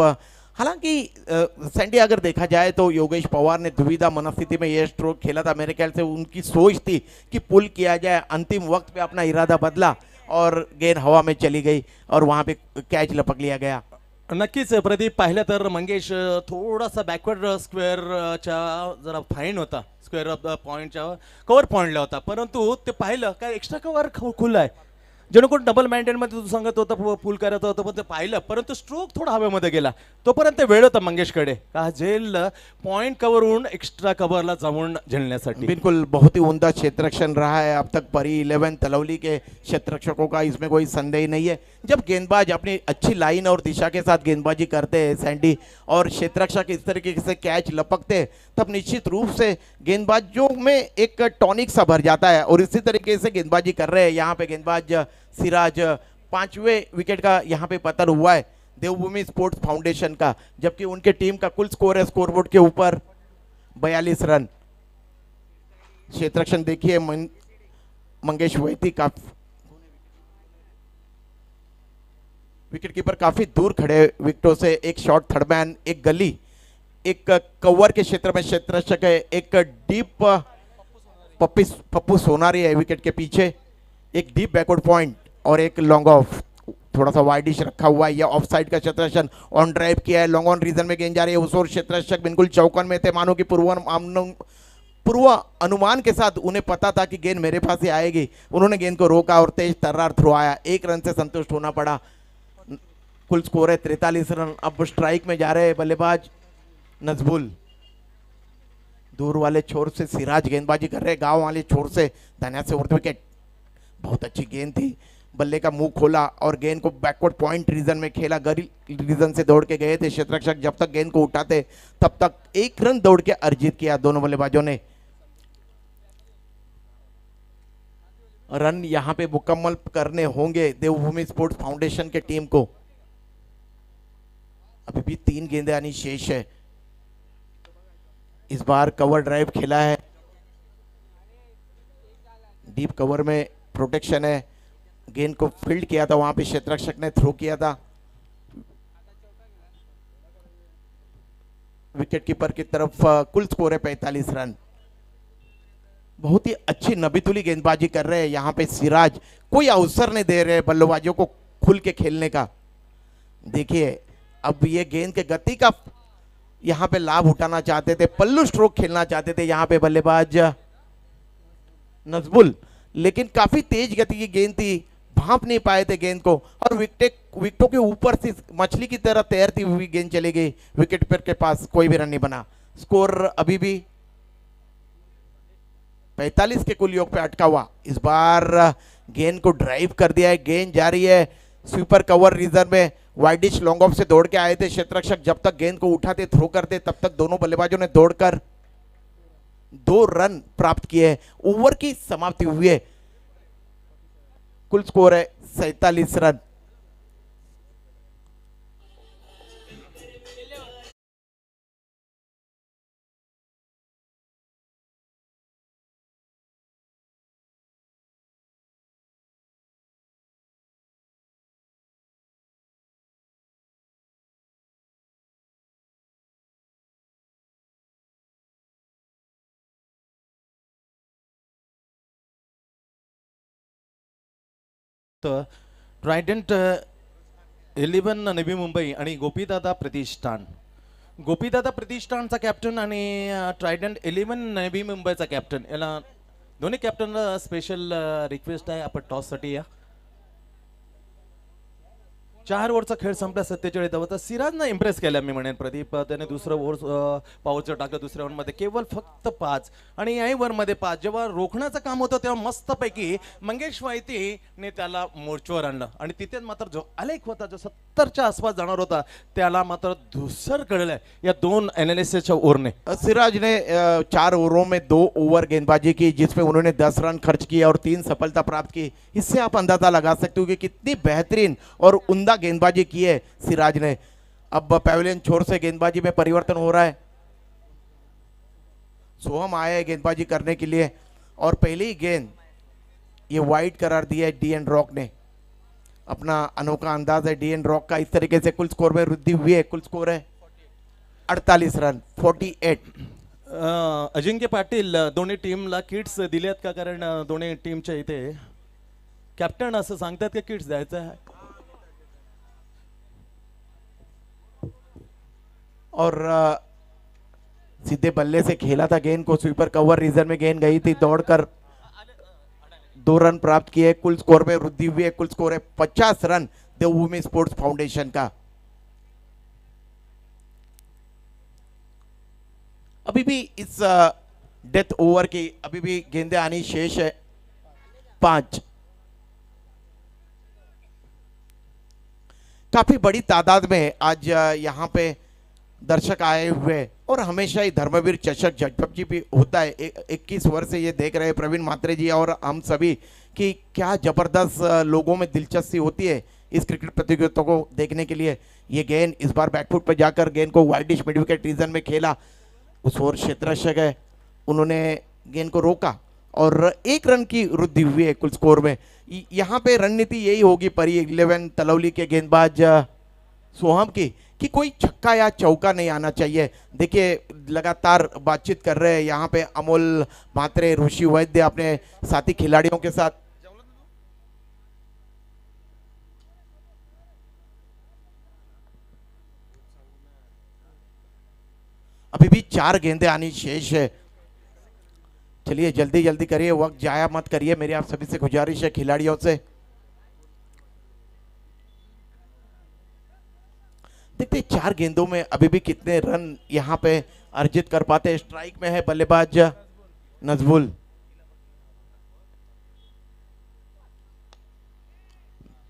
हालांकि सैंडी अगर देखा जाए तो योगेश पवार ने दुविधा मनस्थिति में ये स्ट्रोक खेला था। मेरे ख्याल से उनकी सोच थी कि पुल किया जाए, अंतिम वक्त पे अपना इरादा बदला और गेंद हवा में चली गई और वहां पे कैच लपक लिया गया। नक्कीच प्रदीप, पाहिलं तर मंगेश थोडासा बॅकवर्ड स्क्वेअरच्या जरा फाईन होता, स्क्वेअर ऑफ द पॉईंटच्या कव्हर पॉईंटला होता, परंतु ते पाहिलं काय एक्स्ट्रा कव्हर खुलं आहे, जेणेकरून डबल मध्ये तू सांगत होता पूल करत होतं, पण ते पाहिलं परंतु स्ट्रोक थोडा हवेमध्ये गेला, तोपर्यंत वेळ होता मंगेशकडे का झेल पॉइंट कवरून एक्स्ट्रा कव्हरला जाऊन झेलण्यासाठी। बिल्कुल बहुत ही उम्दा क्षेत्ररक्षण रहा है अब तक परी 11 तलवली के क्षेत्ररक्षकों का, इसमें कोई संदेह नहीं है। जब गेंदबाज अपनी अच्छी लाइन और दिशा के साथ गेंदबाजी करते हैं सैंडी और क्षेत्ररक्षक इस तरीके से कैच लपकते, तब निश्चित रूप से गेंदबाजों में एक टॉनिक सा भर जाता है और इसी तरीके से गेंदबाजी कर रहे हैं। यहाँ पे गेंदबाज सिराज 5वें विकेट का यहाँ पे पतन हुआ है देवभूमि स्पोर्ट्स फाउंडेशन का, जबकि उनके टीम का कुल स्कोर है स्कोरबोर्ड के ऊपर 42 रन। क्षेत्ररक्षण देखिए मंगेश वैती का विकेटकीपर काफी दूर खड़े विकेटों से, एक शॉट थर्ड मैन, एक गली, एक कवर के क्षेत्र में क्षेत्ररक्षक है, एक डीप पप्पू सोनारी है विकेट के पीछे, एक डीप बैकवर्ड पॉइंट और एक लॉन्ग ऑफ, थोड़ा सा वाइडिश रखा हुआ है। या ऑफ साइड का क्षेत्ररक्षण ऑन ड्राइव किया है, लॉन्ग ऑन रीजन में गेंद जा रही है। उस ओर क्षेत्ररक्षक बिल्कुल चौकन में थे, मानो कि पूर्व अनुमान के साथ उन्हें पता था कि गेंद मेरे पास ही आएगी। उन्होंने गेंद को रोका और तेज तर्रार थ्रो आया, 1 रन से संतुष्ट होना पड़ा। कुल स्कोर है 43 रन। अब स्ट्राइक में जा रहे हैं बल्लेबाज नजबुल, दूर वाले छोर से सिराज गेंदबाजी कर रहे, गांव वाले छोर से धन्या से उर्ध विकेट। बहुत अच्छी गेंद थी, बल्ले का मुंह खोला और गेंद को बैकवर्ड पॉइंट रीजन में खेला। गरी रीजन से दौड़ के गए थे क्षेत्ररक्षक, जब तक गेंद को उठाते तब तक 1 रन दौड़ के अर्जित किया दोनों बल्लेबाजों ने। रन यहां पे मुकम्मल करने होंगे देवभूमि स्पोर्ट्स फाउंडेशन के टीम को। अभी भी 3 गेंदें आनी शेष है। इस बार कवर ड्राइव खेला है, डीप कवर में प्रोटेक्शन है। गेंद को फील्ड किया था, वहां पे क्षेत्ररक्षक ने थ्रो किया था। विकेटकीपर की तरफ कुल स्कोर है 45 रन। बहुत ही अच्छी नबीतुली गेंदबाजी कर रहे हैं यहाँ पे सिराज, कोई अवसर नहीं दे रहे बल्लेबाजों को खुल के खेलने का। देखिए अब ये गेंद के गति का यहाँ पे लाभ उठाना चाहते थे, पल्लू स्ट्रोक खेलना चाहते थे यहाँ पे बल्लेबाज नजबुल, लेकिन काफी तेज गति की गेंद थी, भांप नहीं पाए थे गेंद को और विकेटों के ऊपर से मछली की तरह तैरती हुई गेंद चली गई। विकेटकीपर के पास कोई भी रन नहीं बना। स्कोर अभी भी 45 के कुल योग पे अटका हुआ। इस बार गेंद को ड्राइव कर दिया है, गेंद जा रही है स्वीपर कवर रीजन में। वाइडिश लॉन्ग ऑफ से दौड़ के आए थे क्षेत्ररक्षक, जब तक गेंद को उठाते थ्रो करते तब तक दोनों बल्लेबाजों ने दौड़कर 2 रन प्राप्त किए। ओवर की समाप्ति हुई है, कुल स्कोर है 47 रन। ट्रायडंट 11 नवी मुंबई आणि गोपीदादा प्रतिष्ठान, गोपीदादा प्रतिष्ठानचा कॅप्टन आणि ट्रायडंट 11 नवी मुंबईचा कॅप्टन, याला दोन्ही कॅप्टनला स्पेशल रिक्वेस्ट आहे, आपण टॉससाठी या। 4 ओव्हरचा खेळ संपला, 47 धावा। सिराजनं इम्प्रेस केला मी म्हणेन प्रदीप, त्याने दुसरं ओव्हर पावरचं टाकलं दुसऱ्या ओव्हरमध्ये, केवळ फक्त 5 आणि याही ओव्हरमध्ये 5। जेव्हा रोखण्याचं काम होतं तेव्हा मस्तपैकी मंगेश वायतीने त्याला मोर्चवर आणलं आणि तिथे मात्र जो आलेख होता, जो 70च्या आसपास जाणार होता, त्याला मात्र धुसर कळलंय या 2 एनालिसिसच्या ओव्हरने। सिराज ने 4 ओवरों में 2 ओवर गेंदबाजी की, जिसमें उन्होंने 10 रन खर्च किए और 3 सफलता प्राप्त की। इससे आप अंदाजा लगा सकते हो कि कितनी बेहतरीन और उम्दा गेंदबाजी की है सिराज ने। अब पैवेलियन छोर से गेंदबाजी में परिवर्तन हो रहा है, सोहम आए हैं गेंदबाजी करने के लिए और पहली ही गेंद ये वाइड करार दिया है डी.एन. रॉक ने। अपना अनोखा अंदाज है डी.एन. रॉक का। इस तरीके से कुल स्कोर में वृद्धि हुई है, कुल स्कोर है 48 रन 48। अजिंक्य पाटील दोन्ही टीमला किट्स दिल्यात का? कारण दोन्ही टीमच्या इथे कॅप्टन असं सांगतात की किट्स द्यायचं आहे। और सीधे बल्ले से खेला था गेंद को, स्वीपर कवर रीजन में गेंद गई थी, दौड़कर 2 रन प्राप्त किए। कुल स्कोर में वृद्धि हुई है, कुल स्कोर है 50 रन देवभूमि स्पोर्ट्स फाउंडेशन का। अभी भी इस डेथ ओवर की अभी भी गेंदें आनी शेष है 5। काफी बड़ी तादाद में आज यहाँ पे दर्शक आए हुए और हमेशा ही धर्मवीर चषक जजपी भी होता है। 21 वर्ष से ये देख रहे हैं प्रवीण मात्रे जी और हम सभी कि क्या जबरदस्त लोगों में दिलचस्पी होती है इस क्रिकेट प्रतियोगिता को देखने के लिए। ये गेंद इस बार बैकफुट पर जाकर गेंद को वाइडिश मिड विकेट रीजन में खेला। उस ओर क्षेत्ररक्षक है, उन्होंने गेंद को रोका और 1 रन की वृद्धि हुई है कुल स्कोर में। यहाँ पे रणनीति यही होगी परी 11 तलौली के गेंदबाज सोहम की कि कोई छक्का या चौका नहीं आना चाहिए। देखिए लगातार बातचीत कर रहे हैं यहाँ पे अमोल म्हात्रे, ऋषि वैद्य अपने साथी खिलाड़ियों के साथ। अभी भी 4 गेंदें आनी शेष है। चलिए जल्दी जल्दी करिए, वक्त जाया मत करिए, मेरी आप सभी से गुजारिश है खिलाड़ियों से। देखते 4 गेंदों में अभी भी कितने रन यहाँ पे अर्जित कर पाते हैं। स्ट्राइक में है बल्लेबाज नजबुल।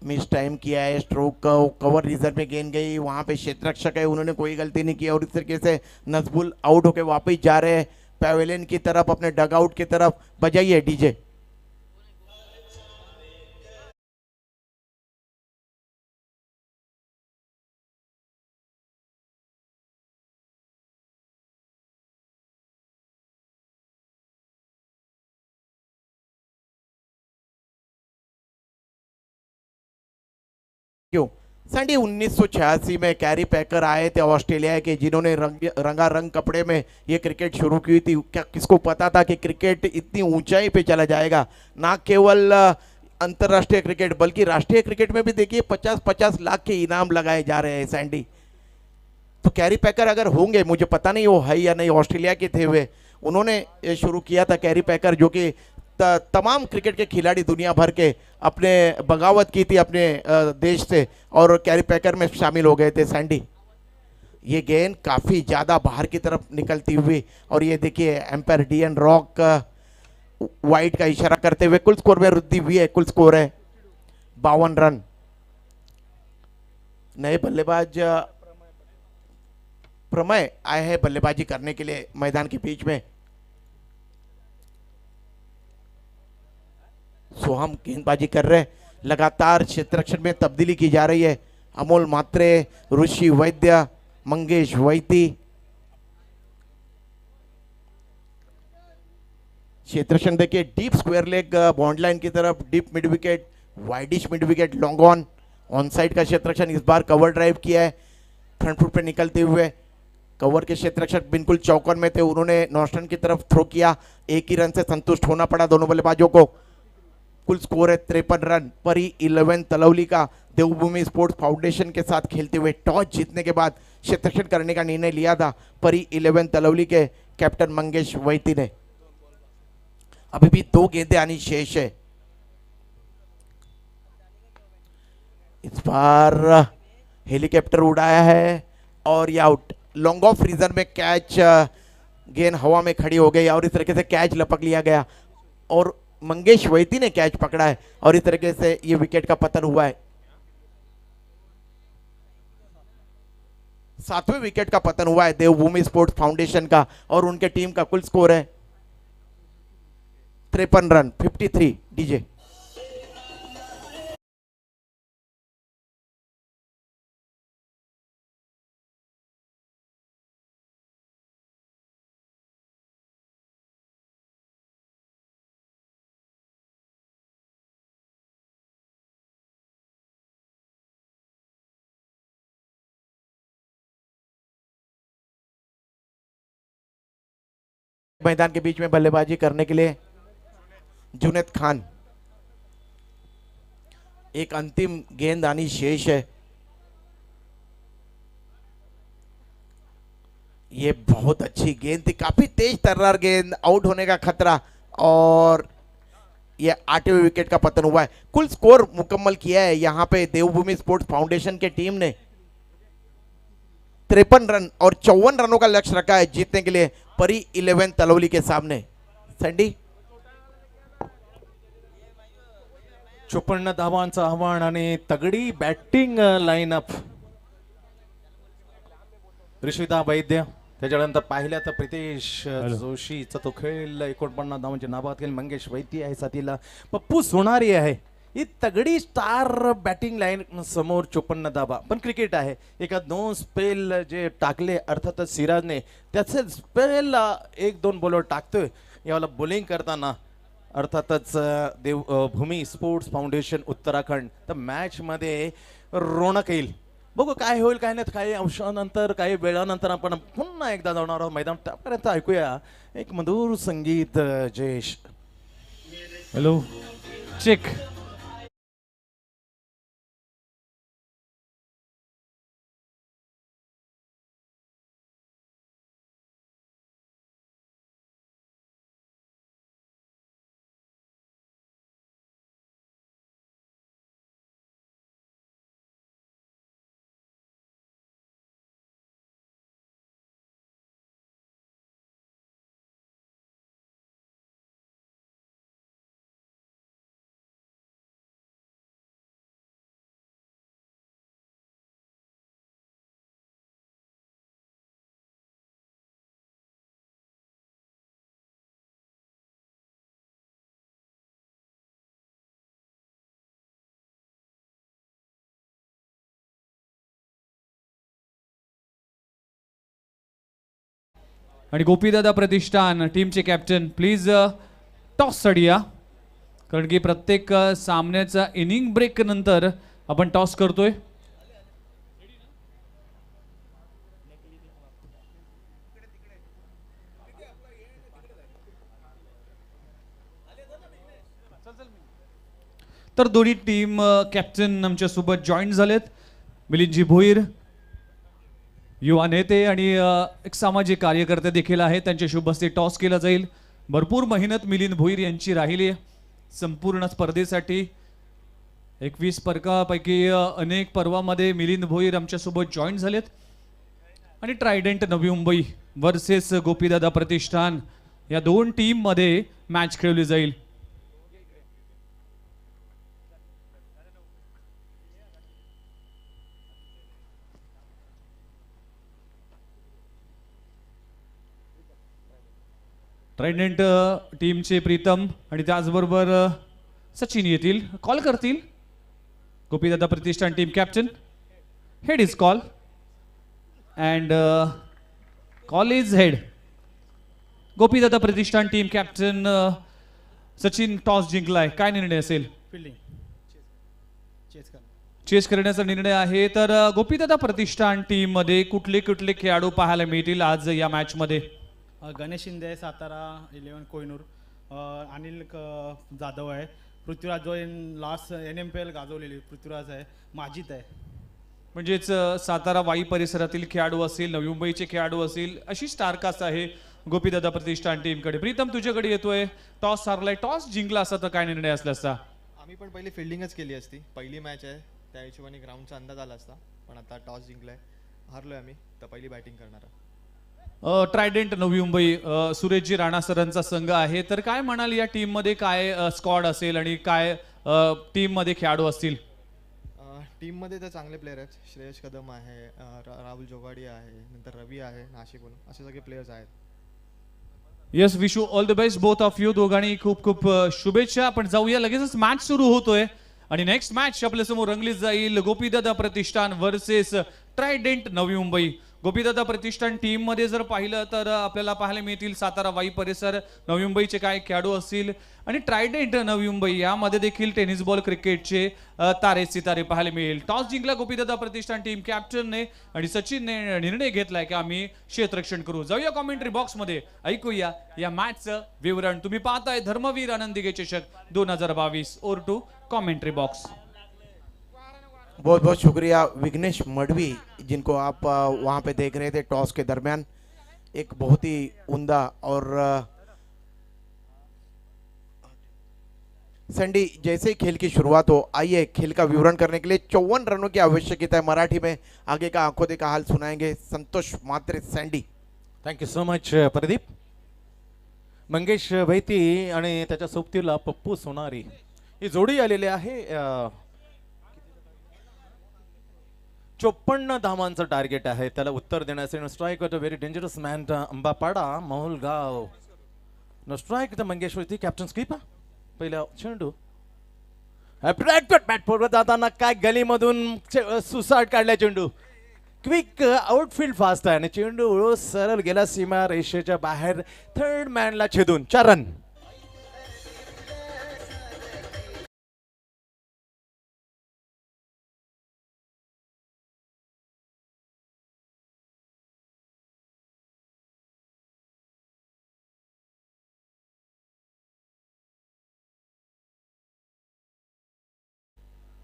मिस टाइम किया है, स्ट्रोक का कवर रिजर्व में गेंद गई, वहां पे क्षेत्ररक्षक है उन्होंने कोई गलती नहीं की और इस तरीके से नजबुल आउट होके वापस जा रहे हैं पैवेलियन की तरफ, अपने डगआउट की तरफ। बजाइए डीजे। क्यों सैंडी 1986 में कैरी पैकर आए थे ऑस्ट्रेलिया के, जिन्होंने रंगारंग कपड़े में ये क्रिकेट शुरू की थी। क्या किसको पता था कि क्रिकेट इतनी ऊंचाई पे चला जाएगा। ना केवल अंतर्राष्ट्रीय क्रिकेट बल्कि राष्ट्रीय क्रिकेट में भी देखिए 50-50 लाख के इनाम लगाए जा रहे हैं सैंडी। तो कैरी पैकर अगर होंगे, मुझे पता नहीं वो है या नहीं, ऑस्ट्रेलिया के थे वे, उन्होंने ये शुरू किया था कैरी पैकर, जो कि तमाम क्रिकेट के खिलाड़ी दुनिया भर के अपने बगावत की थी अपने देश से और कैरी पैकर में शामिल हो गए थे सैंडी। ये गेंद काफ़ी ज़्यादा बाहर की तरफ निकलती हुई और ये देखिए एम्पायर डीएन रॉक वाइट का इशारा करते हुए कुल स्कोर में वृद्धि हुई है। कुल स्कोर है 52 रन। नए बल्लेबाज प्रमय आए हैं बल्लेबाजी करने के लिए मैदान के बीच में। सोहम गेंदबाजी कर रहे, लगातार क्षेत्ररक्षण में तब्दीली की जा रही है। अमोल म्हात्रे, ऋषि वैद्य, मंगेश वैती क्षेत्ररक्षण देखिए, deep square leg bond line की तरफ, deep mid wicket, widish mid wicket, long on side का क्षेत्ररक्षण। इस बार कवर ड्राइव किया है फ्रंट फुट पे निकलते हुए। कवर के क्षेत्ररक्षक बिल्कुल चौकन में थे, उन्होंने नॉस्टन की तरफ थ्रो किया। 1 ही रन से संतुष्ट होना पड़ा दोनों बल्लेबाजों को। कुल स्कोर है 53 रन। परी 11 तलौली का देवभूमि स्पोर्ट्स फाउंडेशन के साथ खेलते हुए टॉस जीतने के बाद क्षेत्ररक्षण करने का निर्णय लिया था परी 11 तलौली के कैप्टन मंगेश वैती ने। अभी भी 2 गेंदें आनी शेष है। इस बार हेलीकॉप्टर उड़ाया है और ये आउट। लॉन्ग ऑफ रीजन में कैच, गेंद हवा में खड़ी हो गई और इस तरीके से कैच लपक लिया गया और मंगेश वैती ने कैच पकड़ा है और इस तरीके से ये विकेट का पतन हुआ है। 7वें विकेट का पतन हुआ है देवभूमि स्पोर्ट्स फाउंडेशन का और उनके टीम का कुल स्कोर है 53 रन। 53 डीजे। मैदान के बीच में बल्लेबाजी करने के लिए जुनैद खान। एक अंतिम गेंद आनी शेष है। ये बहुत अच्छी गेंद थी, काफी तेज तर्रार गेंद, आउट होने का खतरा और ये 8वें विकेट का पतन हुआ है। कुल स्कोर मुकम्मल किया है यहाँ पे देवभूमि स्पोर्ट्स फाउंडेशन के टीम ने 53 रन और 54 रनों का लक्ष्य रखा है जीतने के लिए परी 11 तलौली के सामने। सैंडी 54 धावांचं आव्हान आणि तगडी बॅटिंग लाईनअप। ऋषिता वैद्य, त्याच्यानंतर पाहिलं तर प्रितेश जोशीचा तो खेळ 49 धावांची नाबाद केली। मंगेश वैती आहे साथीला, पप्पू सोनारी आहे। ही तगडी स्टार बॅटिंग लाईन समोर 54 धावा। पण क्रिकेट आहे, एका 2 स्पेल जे टाकले अर्थातच सिराजने, त्याचे स्पेल 1-2 बॉलर टाकतोय। याला बॉलिंग करताना अर्थातच भूमी स्पोर्ट्स फाउंडेशन उत्तराखंड. तर मॅच मध्ये रोणक येईल. बघू काय होईल काय नाही. काही अंशानंतर काही वेळानंतर आपण पुन्हा एकदा जाणार आहोत मैदान. त्यापर्यंत ऐकूया एक मधुर संगीत. Jayesh hello check. आणि गोपीदादा प्रतिष्ठान टीमचे कॅप्टन प्लीज टॉस साठी या. कारण की प्रत्येक सामन्याचा इनिंग ब्रेक नंतर आपण टॉस करतोय. तर दोन्ही टीम कॅप्टन आमच्या सोबत जॉईन झालेत. मिलिंदजी भोईर युवा नेते आणि एक सामाजिक कार्यकर्ते देखील आहेत. त्यांच्या शुभ हस्ते टॉस केला जाईल. भरपूर मेहनत मिलिंद भोईर यांची राहिली आहे संपूर्ण स्पर्धेसाठी. 21 पर्वापैकी अनेक पर्वामध्ये मिलिंद भोईर आमच्यासोबत जॉईन झालेत. आणि ट्रायडेंट नवी मुंबई वर्सेस गोपीदादा प्रतिष्ठान या दोन टीम मध्ये मॅच खेळवली जाईल. ट्रायडेंट टीमचे प्रीतम आणि त्याचबरोबर सचिन येतील. कॉल करतील. Gopidada Pratishthan team captain head is call and call is head. Gopidada Pratishthan team captain Sachin toss जिंकलाय. काय निर्णय असेल? फील्डिंग चेस करण्याचा निर्णय आहे. तर गोपीदादा प्रतिष्ठान टीम मध्ये कुठले कुठले खेळाडू पाहायला मिळतील आज या मॅच मध्ये? गणेश शिंदे सातारा 11 कोहिनूर, अनिल जाधव आहे, पृथ्वीराज जो लास्ट NMPL गाजवलेली पृथ्वीराज आहे, माजिद आहे. म्हणजेच सातारा वाई परिसरातील खेळाडू असतील, नवी मुंबईचे खेळाडू असतील, अशी स्टार कास्ट आहे गोपीदादा प्रतिष्ठान टीमकडे. प्रीतम तुझ्याकडे येतोय. टॉस हारलाय. टॉस जिंकला असता तर काय निर्णय असला असता? आम्ही पण पहिली फिल्डिंगच केली असती. पहिली मॅच आहे त्या हिशोबाने ग्राउंडचा अंदाज आला असता. पण आता टॉस जिंकलाय, हारलोय आम्ही, तर पहिली बॅटिंग करणार. ट्रायडेंट नवी मुंबई सुरेशजी राणा सरांचा संघ आहे. तर काय म्हणाल या टीम मध्ये काय स्क्वॉड असेल आणि काय टीम मध्ये खेळाडू असतील? टीममध्ये तर चांगले प्लेयर आहेत. श्रेयस कदम आहे, राहुल जोगाडी आहे, नंतर रवी आहे नाशिकहून, असे सगळे प्लेयर्स आहेत. Yes, wish you all the best both of you. दोघांनी खूप खूप शुभेच्छा. आपण जाऊया, लगेचच मॅच सुरू होतोय आणि नेक्स्ट मॅच आपल्या समोर रंगली जाईल. गोपीदादा प्रतिष्ठान versus Trident Navi Mumbai. गोपीदादा Pratishthan team मध्ये जर पाहिलं तर आपल्याला पाहायला मिळतील सातारा वाई परिसर, नवी मुंबईचे काय खेळाडू असतील आणि ट्रायडेंट नवी मुंबई यामध्ये देखील टेनिस बॉल क्रिकेटचे तारे सितारे पाहायला मिळेल. टॉस जिंकला गोपीदादा प्रतिष्ठान टीम कॅप्टनने आणि सचिनने निर्णय घेतलाय की आम्ही क्षेत्ररक्षण करू. जाऊया कॉमेंट्री बॉक्स मध्ये, ऐकूया या मॅचचं विवरण. तुम्ही पाहताय धर्मवीर आनंदी चषक 2022. ओर टू कॉमेंट्री बॉक्स. बहुत बहुत शुक्रिया विघ्नेश मडवी, जिनको आप वहाँ पे देख रहे थे टॉस के दरमियान. एक बहुत ही उम्दा और सैंडी, जैसे ही खेल की शुरुआत हो, आइए खेल का विवरण करने के लिए 54 रनों की आवश्यकता है. मराठी में आगे का आंखों देखा हाल सुनाएंगे Santosh Mhatre. Sandy, thank you so much Pradeep. Mangesh Vaiti आणि त्याच्या सोबतीला पप्पू सोनारी ही जोडी आलेली आहे. 54 धावांचं टार्गेट आहे. त्याला उत्तर देण्यासाठी strike a very dangerous man Ambapada Mahulgaon. No strike the Mangesh Vaiti. Captain skip. पहिला चेंडू बॅट फोडत जाताना काय गलीमधून सुसाट काढला चेंडू. क्विक आउटफील्ड फास्ट आहे आणि चेंडू सरळ गेला सीमा रेषेच्या बाहेर थर्ड मॅनला छेदून 4 रन.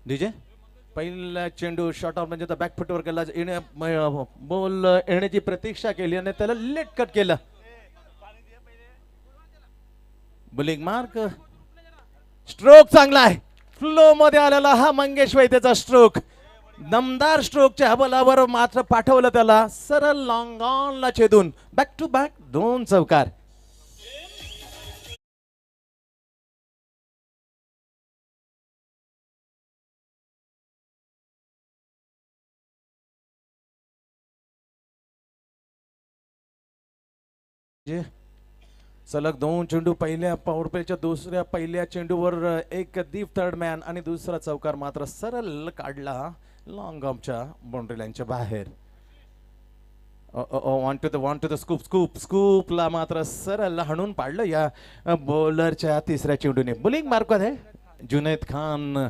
डीजे पहिला चेंडू शॉर्ट ऑफ म्हणजे बॅक फुटवर केला बॉल येण्याची प्रतीक्षा केली आणि त्याला लेट कट केलं. बुलिंग मार्क स्ट्रोक चांगला आहे. फ्लो मध्ये आलेला हा मंगेश वैद्यचा स्ट्रोक, दमदार स्ट्रोकच्या बलावर मात्र पाठवलं त्याला सरळ लॉंग ऑनला छेदून बॅक टू बॅक 2 चौकार. सलग 2 चेंडू पहिल्या पॉवर प्लेच्या पहिल्या चेंडूवर एक दीप थर्ड मॅन आणि दुसरा चौकार मात्र सरळ काढला लॉंग ऑफच्या बाउंड्री लाईनच्या बाहेर. वन टू द स्कूपला मात्र सरळ हाणून पाडलं या बॉलरच्या तिसऱ्या चेंडूने. बुलिंग मार्क आहे जुनैद खान,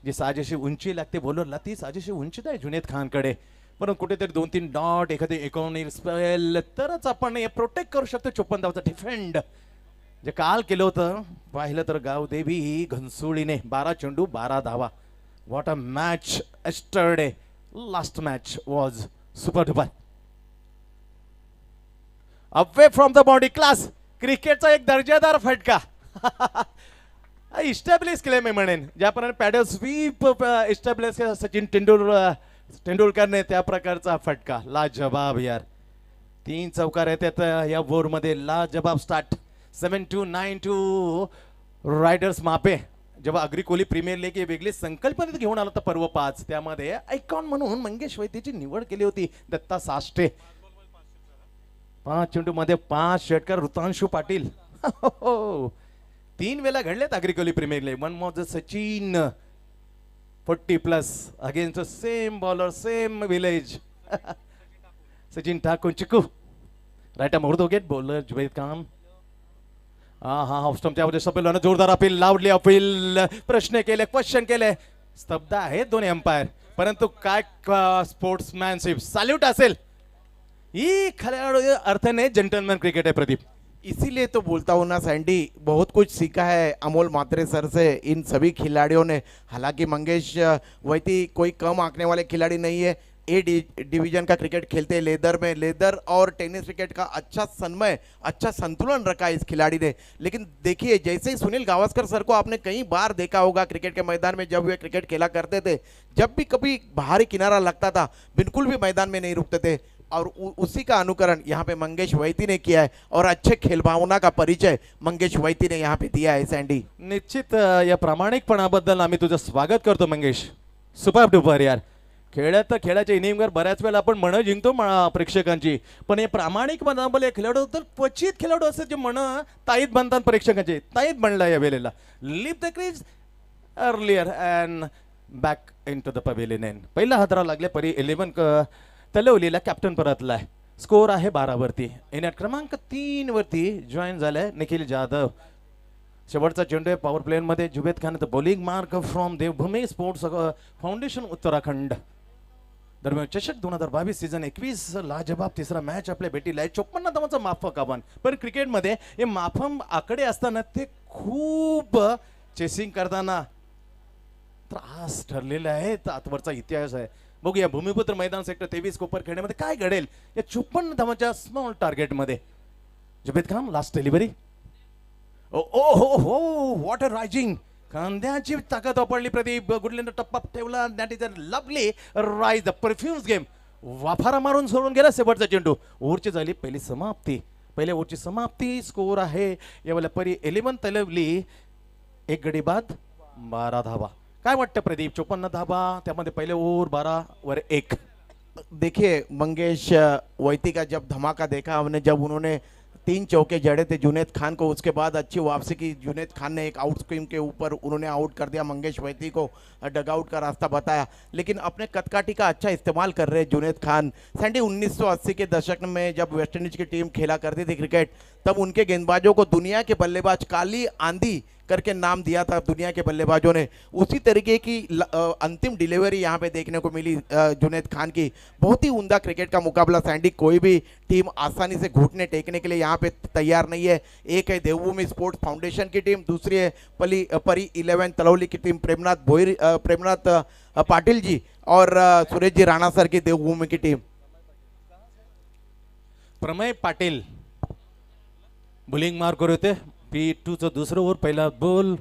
जी साजेशी उंची लागते बॉलरला ती साजेशी उंची आहे जुनैद खानकडे, परंतु कुठेतरी 2-3 डॉट एखादी इकॉनॉमिक स्पेल तरच आपण हे प्रोटेक्ट करू शकतो. 54 धावाचा डिफेंड जे काल केलं होतं पाहिलं तर गावदेवी घनसोळीने 12 चेंडू 12 धावा. What a match yesterday. Last match was super duper. Away from the body class क्रिकेटचा एक दर्जेदार फटका इस्टॅब्लिश केले मी म्हणेन. ज्याप्रमाणे पॅडल स्वीप इस्टॅब्लिश सचिन तेंडुलकरने त्या प्रकारचा फटका लाजवाब यार. 3 चौकार आहेत या बोर मध्ये. लाजवाब स्टार्ट. 7-2 रायडर्स मापे. जेव्हा अग्रिकोली प्रीमियर लीग वेगळी संकल्पना घेऊन आला तर पर्व 5 त्यामध्ये आयकॉन म्हणून मंगेश वैद्यची निवड केली होती दत्ता साष्टे. 5 चेंडू मध्ये 5 षटकार ऋतांशु पाटील 3 वेळा घडलेत Agrikoli premier league. One of the Sachin 40+ against same bowler same village Sachin Thakur चिकू right more though get bowler Zubaid Khan. हा ऑफ स्टंप त्यामध्ये सपेल जोरदार अपील लावली. अपील प्रश्न केले क्वेश्चन केले. स्तब्ध आहेत दोन्ही अंपायर, परंतु काय स्पोर्ट्समॅनशिप सॅल्यूट असेल. ही खऱ्या अर्थाने जेंटलमॅन क्रिकेट है प्रदीप. इसीलिए तो बोलता हूँ ना सैंडी, बहुत कुछ सीखा है अमोल मात्रे सर से इन सभी खिलाड़ियों ने. हालांकि मंगेश वैती कोई कम आंकने वाले खिलाड़ी नहीं है. डिवीजन का क्रिकेट खेलते लेदर और टेनिस क्रिकेट का अच्छा समन्वय अच्छा संतुलन रखा इस खिलाड़ी ने. लेकिन देखिए जैसे ही सुनील गावस्कर सर को आपने कई बार देखा होगा क्रिकेट के मैदान में जब वे क्रिकेट खेला करते थे, जब भी कभी बाहरी किनारा लगता था बिल्कुल भी मैदान में नहीं रुकते थे. और उसी का अनुकरण यहाँ पे मंगेश वैती ने किया है और अच्छे खेल भावना का परिचय मंगेश वैती ने यहाँ पे दिया है. सैंडी निश्चित या प्रामाणिकपणाबद्दल आम्ही तुझं स्वागत करतो मंगेश. सुपर डुपर यार. खेळाच्या इनिंगवर बऱ्याच वेळा आपण मनं जिंकतो प्रेक्षकांची, पण हे प्रामाणिकपणाबद्दल खेळाडू तर क्वचित खेळाडू असं जे मनं ताईत बनतात प्रेक्षकांचे. ताईत बनला या वेळेला. Leave the crease earlier and back in to the pavilion. पहिला हादरा लागले परी 11 तलवलीला कॅप्टन परतलाय. स्कोर आहे 12 वरती. इनिंग क्रमांक 3 वरती जॉईन झालाय निखिल जाधव. शेवटचा चेंडू पॉवर प्ले मध्ये Zubed Khan. Bowling mark from Devbhoomi sports foundation Uttarakhand. दरम्यान चषक 2022 सीझन 21 लाजवाब तिसरा मॅच आपल्या भेटीला आहे. 54 धावांचा माफक आव्हान. पण क्रिकेटमध्ये हे माफक आकडे असताना ते खूप चेसिंग करताना त्रास ठरलेला आहे. आजवरचा इतिहास आहे. बघूया भूमिपुत्र मैदान सेक्टर 23 कोपर खेळण्यामध्ये काय घडेल या 54 धावांच्या स्मॉल टार्गेट मध्ये. Zubed Khan last delivery. ओ हो हो व्हॉट अ रायझिंग. खांद्याची ताकद वापरली प्रदीप. गुडलेंडर टप्पा ठेवला. That is a lovely rise. The perfumes game. वाफारा मारून सोडून गेला शेवटचा चेंडू. ओव्हरची झाली पहिली समाप्ती. पहिल्या ओव्हरची समाप्ती. स्कोर आहे यावेळेला परी 11 तलवली 1 गडी बाद 12 धावा. काय वाटतं प्रदीप 54 धावा त्यामध्ये पहले ओवर 12 वर 1. देखिए मंगेश वैती का जब धमाका देखा हमने, जब उन्होंने 3 चौके जड़े थे जुनैद खान को, उसके बाद अच्छी वापसी की. जुनैद खान ने एक आउट स्क्रीम के ऊपर उन्होंने आउट कर दिया मंगेश वैती को, डगआउट का रास्ता बताया. लेकिन अपने कदकाठी का अच्छा इस्तेमाल कर रहे जुनैद खान. सैंडी 1980 के दशक में जब वेस्ट इंडीज की टीम खेला करती थी क्रिकेट, तब उनके गेंदबाजों को दुनिया के बल्लेबाज काली आंधी करके नाम दिया था दुनिया के बल्लेबाजों ने, उसी तरीके की अंतिम डिलीवरी यहाँ पे देखने को मिली जुनैद खान की। बहुत ही उम्दा क्रिकेट का मुकाबला सैंडी, कोई भी टीम आसानी से घुटने टेकने के लिए यहाँ पे तैयार नहीं है। एक है देवभूमि स्पोर्ट्स फाउंडेशन की टीम, दूसरी है परी 11 तलौली की टीम, प्रेमनाथ पाटिल जी और सुरेश जी राणा सर की देवभूमि की टीम। प्रमेय पाटील बॉलिंग मार करत होते, P2चं दुसरं ओव्हर, पहिला बॉल,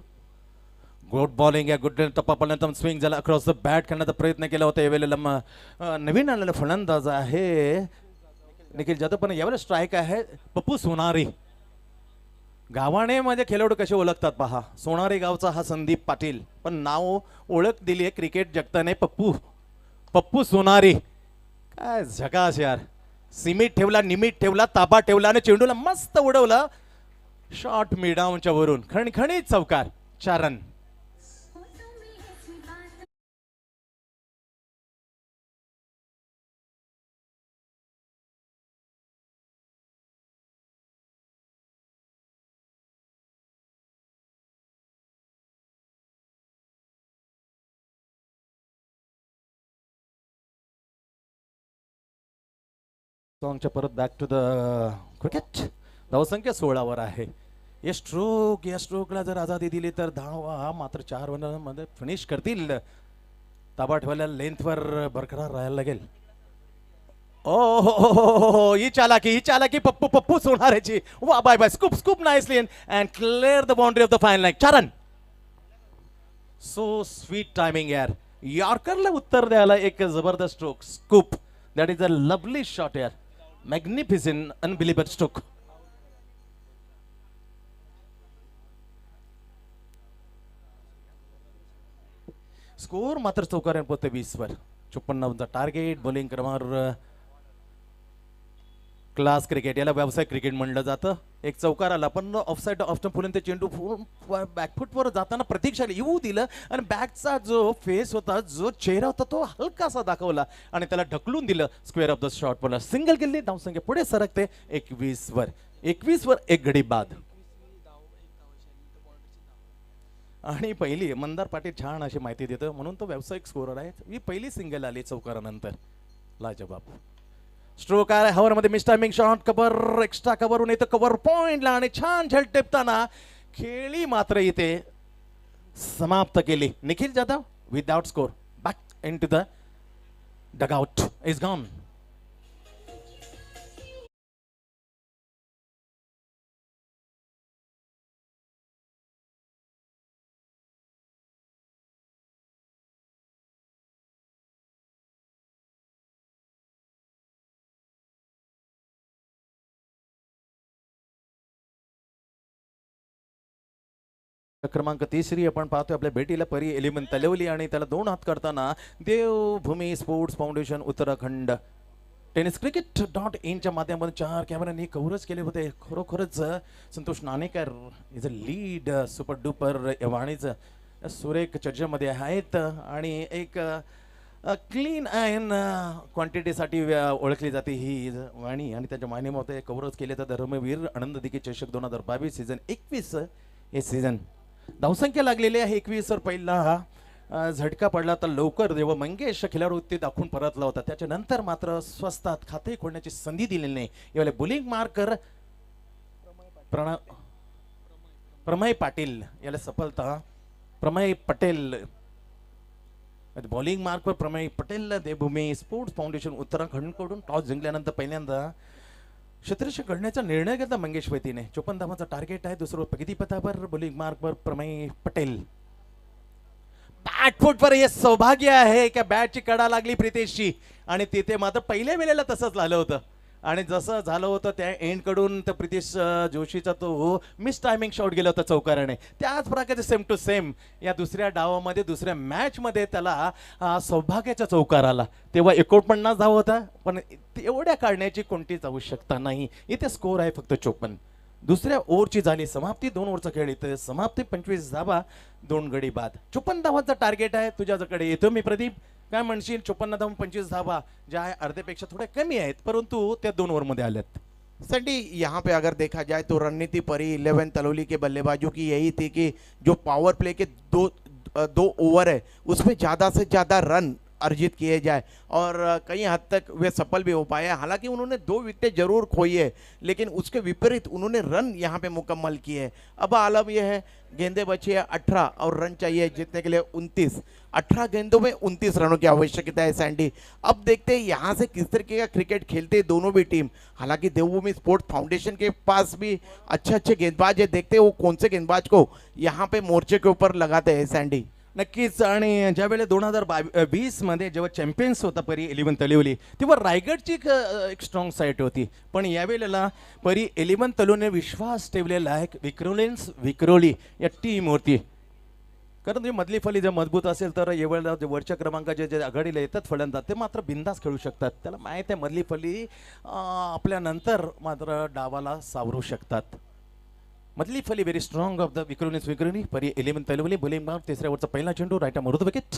गुड बॉलिंग आहे, गुड टप्पापर्यंत स्विंग झाला, अक्रॉस द बॅट करण्याचा प्रयत्न केला होता यावेळेला नवीन आलेला फलंदाज आहे निखिल जाधव, पण यावेळेला स्ट्राईक आहे पप्पू सोनारी। गावाने माझे खेळाडू कसे ओळखतात पहा, सोनारी गावचा हा संदीप पाटील, पण नाव ओळख दिली आहे क्रिकेट जगताने पप्पू सोनारी। काय झकास यार, सिमिट ठेवला, निमिट ठेवला, ताबा ठेवला आणि चेंडूला मस्त उडवलं शॉट मिडाऊनच्या वरून, खणखणीत चौकार, 4 रन। सॉंगच्या परत बॅक टू द क्रिकेट, धावसंख्या 16 आहे। या स्ट्रोकला जर आझादी दिली तर धावा मात्र 4 रनमध्ये फिनिश करतील। ताबा ठेवायला लेंथवर बरकरार राहायला लागेल। ओ ही चालाकी पप्पू सोनारेची, वा by scoop nicely and clear the boundary of the fine line, 4 run. So sweet timing यार, यॉर्करला उत्तर द्यायला एक जबरदस्त stroke, scoop, that is a lovely shot यार, magnificent, unbelievable stroke. स्कोर मात्र चौकारांपोते 20 वर, 54 टार्गेट, बॉलिंग क्रमांक क्लास क्रिकेट, याला व्यावसायिक क्रिकेट म्हणलं जातं। एक चौकार आला पण ऑफसाइड ऑफ्टन फुलून ते चेंडू बॅकफुटवर जाताना प्रतीक्षाला येऊ दिलं आणि बॅकचा जो फेस होता, जो चेहरा होता तो हलकासा दाखवला आणि त्याला ढकलून दिलं square of the shot bowler, single केली, धावसंख्या पुढे सरकते 21 वर, 21 वर एक गडी बाद। आणि पहिली मंदार पाटील छान अशी माहिती देतो म्हणून तो व्यावसायिक स्कोरर आहे। ही पहिली सिंगल आली चौकारानंतर, लाजवाब स्ट्रोक आहे हवर मध्ये, miss timing shot, cover, extra cover होऊन येतं कव्हर पॉइंटला आणि छान झेल टेपताना खेळी मात्र इथे समाप्त केली। Nikhil Jadhav without score, back in to the dugout, is gone. क्रमांक 3 आपण पाहतोय आपल्या भेटीला परी 11 तलवली आणि त्याला 2 हात करताना Devbhoomi sports foundation Uttarakhand tennis cricket.in च्या माध्यमातून 4 कॅमेऱ्यांनी कव्हरेज केले होते। खरोखरच Santosh Nanekar is a lead super duper वाणीचं सुरेख चर्चेमध्ये आहेत आणि एक क्लीन अँड क्वांटिटीसाठी ओळखली जाते ही वाणी आणि त्याच्या माहितीमध्ये कव्हरेज केले तर धर्मवीर आनंद दिघे चषक 2022 सीझन 21 हे सीझन। धावसंख्या लागलेली आहे 21 वर, पहिला झटका पडला तर लवकर जेव्हा मंगेश खिलाडू ते दाखवून परतला होता, त्याच्यानंतर मात्र स्वस्तात खाते खोलण्याची संधी दिलेली नाही। यावेळी बॉलिंग मार्कर प्रमेय पाटील याला सफलता, प्रमेय पटेल बॉलिंग मार्कवर प्रमेय पटेल देवभूमी स्पोर्ट्स फाउंडेशन उत्तराखंड कडून टॉस जिंकल्यानंतर पहिल्यांदा क्षेत्ररक्षण करण्याचा निर्णय घेतला मंगेश वैतीने। 54 धावांचा टार्गेट आहे, दुसरं प्रगतीपथावर बॉलिंग मार्कवर प्रमेय पटेल। बॅटफुट पर हे सौभाग्य आहे की बॅटची कडा लागली प्रितेशची आणि तिथे मात्र पहिल्या वेळेला तसंच झालं होतं आणि जसं झालं होतं त्या एंड कडून तर प्रितेश जोशीचा तो मिस टायमिंग शॉट गेला होता चौकाराने, त्याच प्रकारे सेम टू सेम या दुसऱ्या डावामध्ये दुसऱ्या मॅच मध्ये त्याला सौभाग्याचा चौकार आला, तेव्हा 49 धाव होता पण एवढ्या काढण्याची कोणतीच आवश्यकता नाही। इथे स्कोर आहे फक्त 54। दुसऱ्या ओव्हरची झाली समाप्ती, 2 ओव्हरचा खेळ इथे समाप्ती, 25 धावा 2 गडी बाद। 54 धावांचा टार्गेट आहे, तुझ्याकडे येतो मी प्रदीप, काय म्हणशील? 54 धावा 25 धावा ज्या आहे अर्ध्यापेक्षा थोड्या कमी आहेत परंतु त्या 2 ओव्हरमध्ये आल्यात। सैंडी, यहाँ पे अगर देखा जाए तो रणनीति परी 11 तलौली के बल्लेबाजों की यही थी कि जो पावर प्ले के दो ओवर है उसमें ज़्यादा से ज़्यादा रन अर्जित किए जाए, और कई हद तक वे सफल भी हो पाए। हालांकि उन्होंने 2 विकेटें जरूर खोई है, लेकिन उसके विपरीत उन्होंने रन यहाँ पे मुकम्मल किए हैं। अब आलम यह है, गेंदे बची है 18 और रन चाहिए जीतने के लिए 29। 18 गेंदों में 29 रनों की आवश्यकता है सैंडी। अब देखते हैं यहाँ से किस तरीके का क्रिकेट खेलते हैं दोनों भी टीम। हालांकि देवभूमि स्पोर्ट्स फाउंडेशन के पास भी अच्छे गेंदबाज है, देखते हैं वो कौन से गेंदबाज को यहाँ पे मोर्चे के ऊपर लगाते हैं सैंडी। नक्कीच. आणि ज्यावेळेला 2020 मध्ये जेव्हा चॅम्पियन्स होता परी 11 तलवली, तेव्हा रायगडची एक स्ट्रॉंग साईट होती. पण यावेळेला परी 11 तलवलीने विश्वास ठेवलेला आहे विक्रोली या टीमवरती. कारण तुम्ही मधली फळी जर मजबूत असेल तर यावेळेला जे वरच्या क्रमांकाचे जे आघाडीला येतात फलंदाज ते मात्र बिंदास खेळू शकतात. त्याला माहीत आहे मधली फळी आपल्यानंतर मात्र डावाला सावरू शकतात. मधली फली very strong of the Vikhroli परी 11 तलवली. बोलिंग मार्क तिसऱ्या ओव्हरचा पहिला चेंडू राईट मृत विकेट.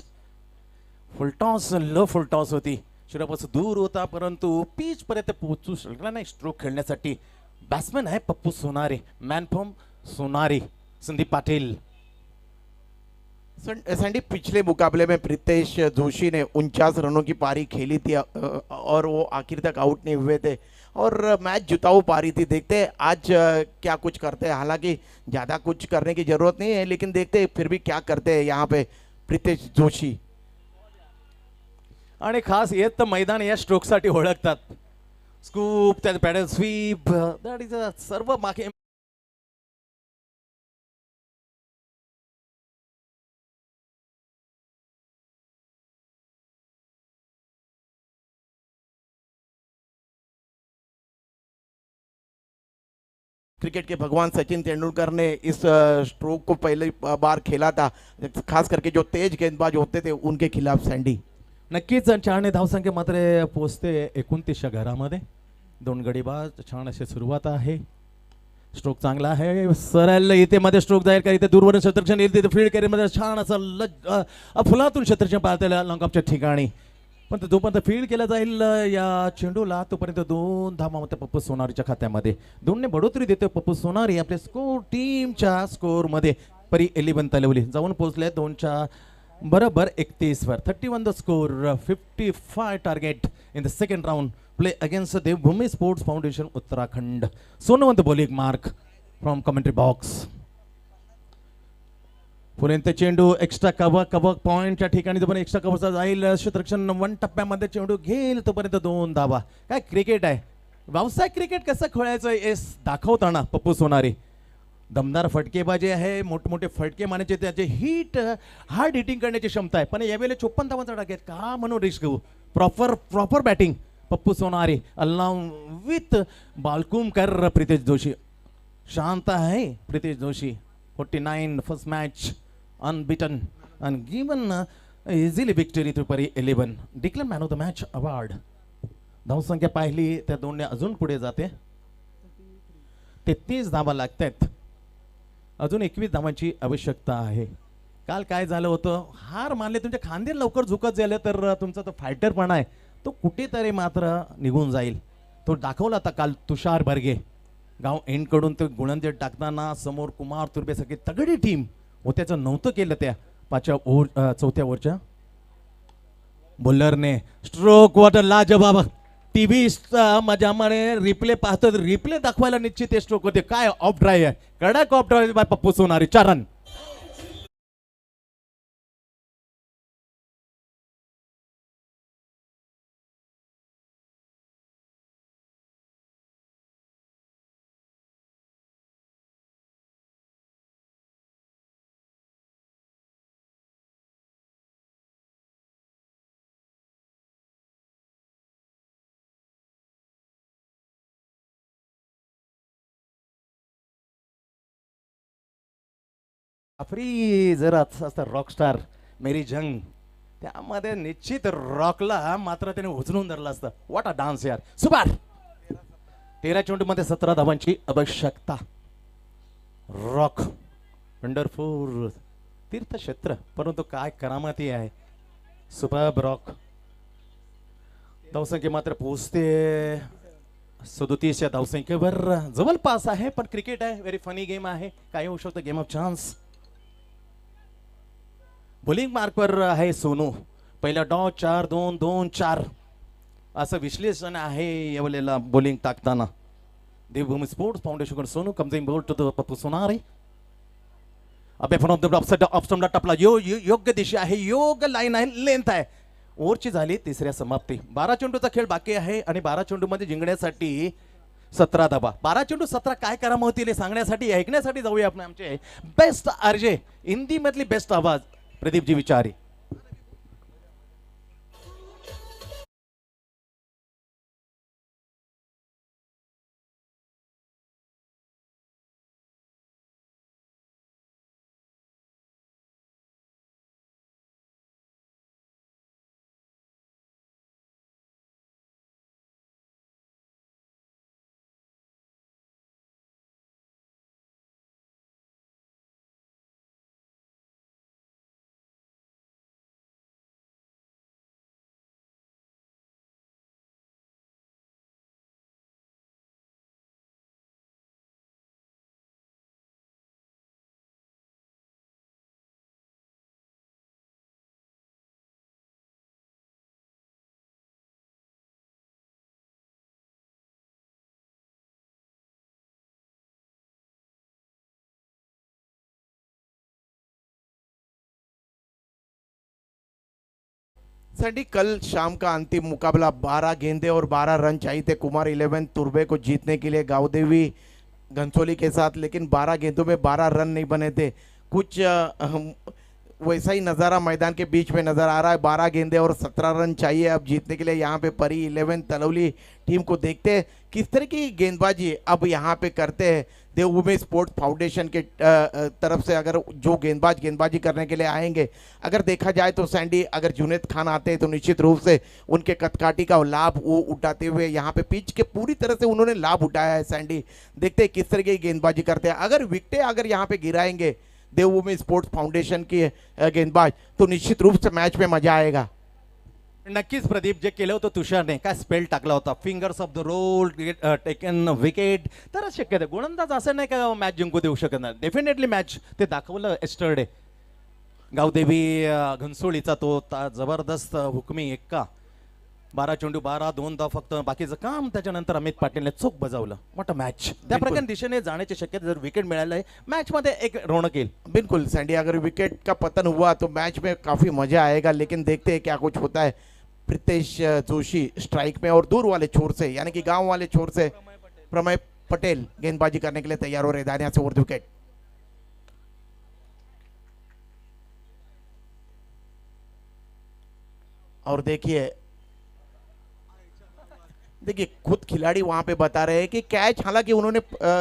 फुलटॉस लो फुलटॉस होती, शिरापासून दूर होता परंतु पीच पर्यंत पोहोचू शकला नाही स्ट्रोक खेळण्यासाठी. बॅट्समॅन आहे Pappu Sonare, man from Sonari Sandeep Patil. Sandy, पिछले मुकाबले में प्रीतेश जोशी ने 49 रनों की पारी खेली थी और वो आखिर तक आउट नहीं हुए थे और मैच जिताऊ पारी थी। देखते हैं आज क्या कुछ करते हैं। हालांकि ज़्यादा कुछ करने की ज़रूरत नहीं है, लेकिन देखते हैं फिर भी क्या करते हैं यहाँ पे प्रीतेश जोशी. आणि खास येत तर मैदान या स्ट्रोकसाठी ओळखतात. स्कूप त्या पॅडल स्वीप दॅट इज सर्व मागे क्रिकेट के भगवान सचिन तेंदुलकर ने इस स्ट्रोक को पहली बार खेला था, खास करके जो तेज गेंदबाज होते थे उनके खिलाफ सैंडी. नक्कीच. छान धावसंख्या मात्र पोहोचते 29च्या घरामध्ये. 2 गडीबाज, छान अशी सुरुवात आहे. स्ट्रोक चांगला आहे, सरळ इथे मध्ये स्ट्रोक जाईल का, इथे दूरवरून शतरक्षण येईल, तिथे फील्ड कॅरीमध्ये छान असं फुलातून शतरक्षण पाहतेला लॉंगऑफच्या ठिकाणी. पण जोपर्यंत फील्ड केला जाईल या चेंडूला तोपर्यंत 2 धावा होत्या पप्पू सोनारीच्या खात्यामध्ये. 2ने बढोतरी देते पप्पू सोनारी आपल्या स्कोर टीमच्या स्कोरमध्ये. परी 11 तलवली जाऊन पोहोचले 2च्या बरोबर 31 वर. 31 the score, 55 target in the second round play against Devbhoomi sports foundation Uttarakhand. Sonwant bowling mark from commentary box. पुरेंत चेंडू एक्स्ट्रा कव्हर पॉईंटच्या ठिकाणी जोपर्यंत एक्स्ट्रा कव्हरचा जाईल क्षेत्ररक्षण 1 टप्प्यामध्ये चेंडू घेईल तोपर्यंत 2 धावा. काय क्रिकेट आहे, व्यावसायिक क्रिकेट कसं खेळायचं हे दाखवताना पप्पू सोनारी दमदार फटकेबाजी आहे, मोठमोठे फटके मारण्याचे त्याचे हार्ड हिटिंग करण्याची क्षमता आहे. पण यावेळेला 54 धावांचा टार्गेट का म्हणून रिस्क घेऊ. Proper batting Pappu Sonari along with Balkumkar Pritesh Joshi. शांत आहे Pritesh Joshi. 49 first match unbeaten and given easily victory to Pari 11. Declared man of the match award. धावसंख्या पाहिली त्या 2ने अजून पुढे जाते. 33 धावा लागतात. अजून 21 धावांची आवश्यकता आहे. काल काय झालं होतं, हार मानले तुमचे खांदे लवकर झुकत झाले तर तुमचा तो फायटर पण आहे तो कुठेतरी मात्र निघून जाईल. तो दाखवला आता काल तुषार बर्गे. गाव एंडकडून ते गोलंदाज टाकताना समोर कुमार तुर्बे सगळी तगडी टीम होत्याचं नव्हतं केलं त्या 4थ्या ओव्हरच्या. बॉलरने स्ट्रोक वॉटर लाजबाब. टीव्ही माझ्यामध्ये रिप्ले पाहतो, रिप्ले दाखवायला निश्चित ते स्ट्रोक होते. काय ऑफ ड्राईव्ह आहे, कडक off drive by Pappu Sonari. 4 run. आफ्री जरा असं रॉकस्टार मेरी जंग त्यामध्ये निश्चित रॉकला मात्र त्याने उचलून धरलं असतं. व्हॉट अ डान्स यार. सुपार. 13 चेंडूमध्ये 17 धावांची आवश्यकता. रॉक वंडरफुल तीर्थक्षेत्र, परंतु काय करामती आहे. Super rock. धावसंख्या मात्र पोहोचते 37 धावसंख्येवर जवळपास आहे, पण क्रिकेट आहे, व्हेरी फनी गेम आहे, काय होऊ शकतं, गेम ऑफ चान्स. बॉलिंग मार्कवर आहे सोनू, पहिला डॉ 4-2-2-4 असं विश्लेषण आहे यावेळेला बॉलिंग टाकताना. Devbhoomi sports foundation Sonu comes in ball to the Pappu Sonare. अबे फ्रॉम द ऑप्शनला टपला, योग्य दिशा आहे, योग्य लाईन आहे, लेंथ आहे. ओव्हरची झाली तिसऱ्या समाप्ती. 12 चेंडूचा खेळ बाकी आहे आणि 12 चेंडूमध्ये जिंकण्यासाठी 17 धावा. 12 चेंडू 17 काय करामं होतील हे सांगण्यासाठी ऐकण्यासाठी जाऊया आपण आमचे बेस्ट आरजे, हिंदी मधली बेस्ट आवाज प्रदीपजी विचारी. सैंडी, कल शाम का अंतिम मुकाबला 12 गेंदे और 12 रन चाहिए थे कुमार 11 तुर्बे को जीतने के लिए गावदेवी घनसोली के साथ, लेकिन 12 गेंदों में 12 रन नहीं बने थे. कुछ वैसा ही नज़ारा मैदान के बीच में नज़र आ रहा है. 12 गेंदे और 17 रन चाहिए अब जीतने के लिए. यहाँ पे परी 11 तलौली टीम को देखते हैं किस तरह की गेंदबाजी अब यहाँ पे करते हैं. देवभूमि स्पोर्ट्स फाउंडेशन के तरफ से अगर जो गेंदबाजी करने के लिए आएंगे, अगर देखा जाए तो सैंडी, अगर जुनेद खान आते हैं तो निश्चित रूप से उनके कदकाठी का लाभ वो उठाते हुए यहाँ पे पिच के पूरी तरह से उन्होंने लाभ उठाया है. सैंडी, देखते हैं किस तरह की गेंदबाजी करते हैं. अगर विकेटें अगर यहाँ पे गिराएंगे देवभूमि स्पोर्ट्स फाउंडेशन की गेंदबाज, तो निश्चित रूप से मैच में मजा आएगा. नक्कीच प्रदीप, जे केलं होतं तुषारने, काय स्पेल टाकला होता, fingers off the roll, taken wicket, तरच शक्य आहे. गोलंदाज असं नाही का मॅच जिंकू देऊ शकत नाही. डेफिनेटली मॅच ते दाखवलं एस्टरडे. गावदेवी घनसोळीचा तो जबरदस्त हुकमी एक्का, 12 चेंडू 12 2 धाव फक्त, बाकीचं काम त्याच्यानंतर अमित पाटीलने चोख बजावलं. मोठा मॅच त्या प्रकारे दिशेने जाण्याची शक्यता, जर विकेट मिळालं मॅच मध्ये एक रौनक येईल. बिल्कुल सैंडी, अगर विकेट का पतन हुआ तो मैच में काफ़ी मजा आएगा, लेकिन देखते हैं क्या कुछ होता है. प्रीतेश जोशी स्ट्राइक में और दूर वाले छोर से, यानी कि गांव वाले छोर से प्रमय पटेल गेंदबाजी करने के लिए तैयार हो रहे. दानिया से उर्द विकेट. और देखिए खुद खिलाड़ी वहां पे बता रहे हैं कि कैच हालांकि उन्होंने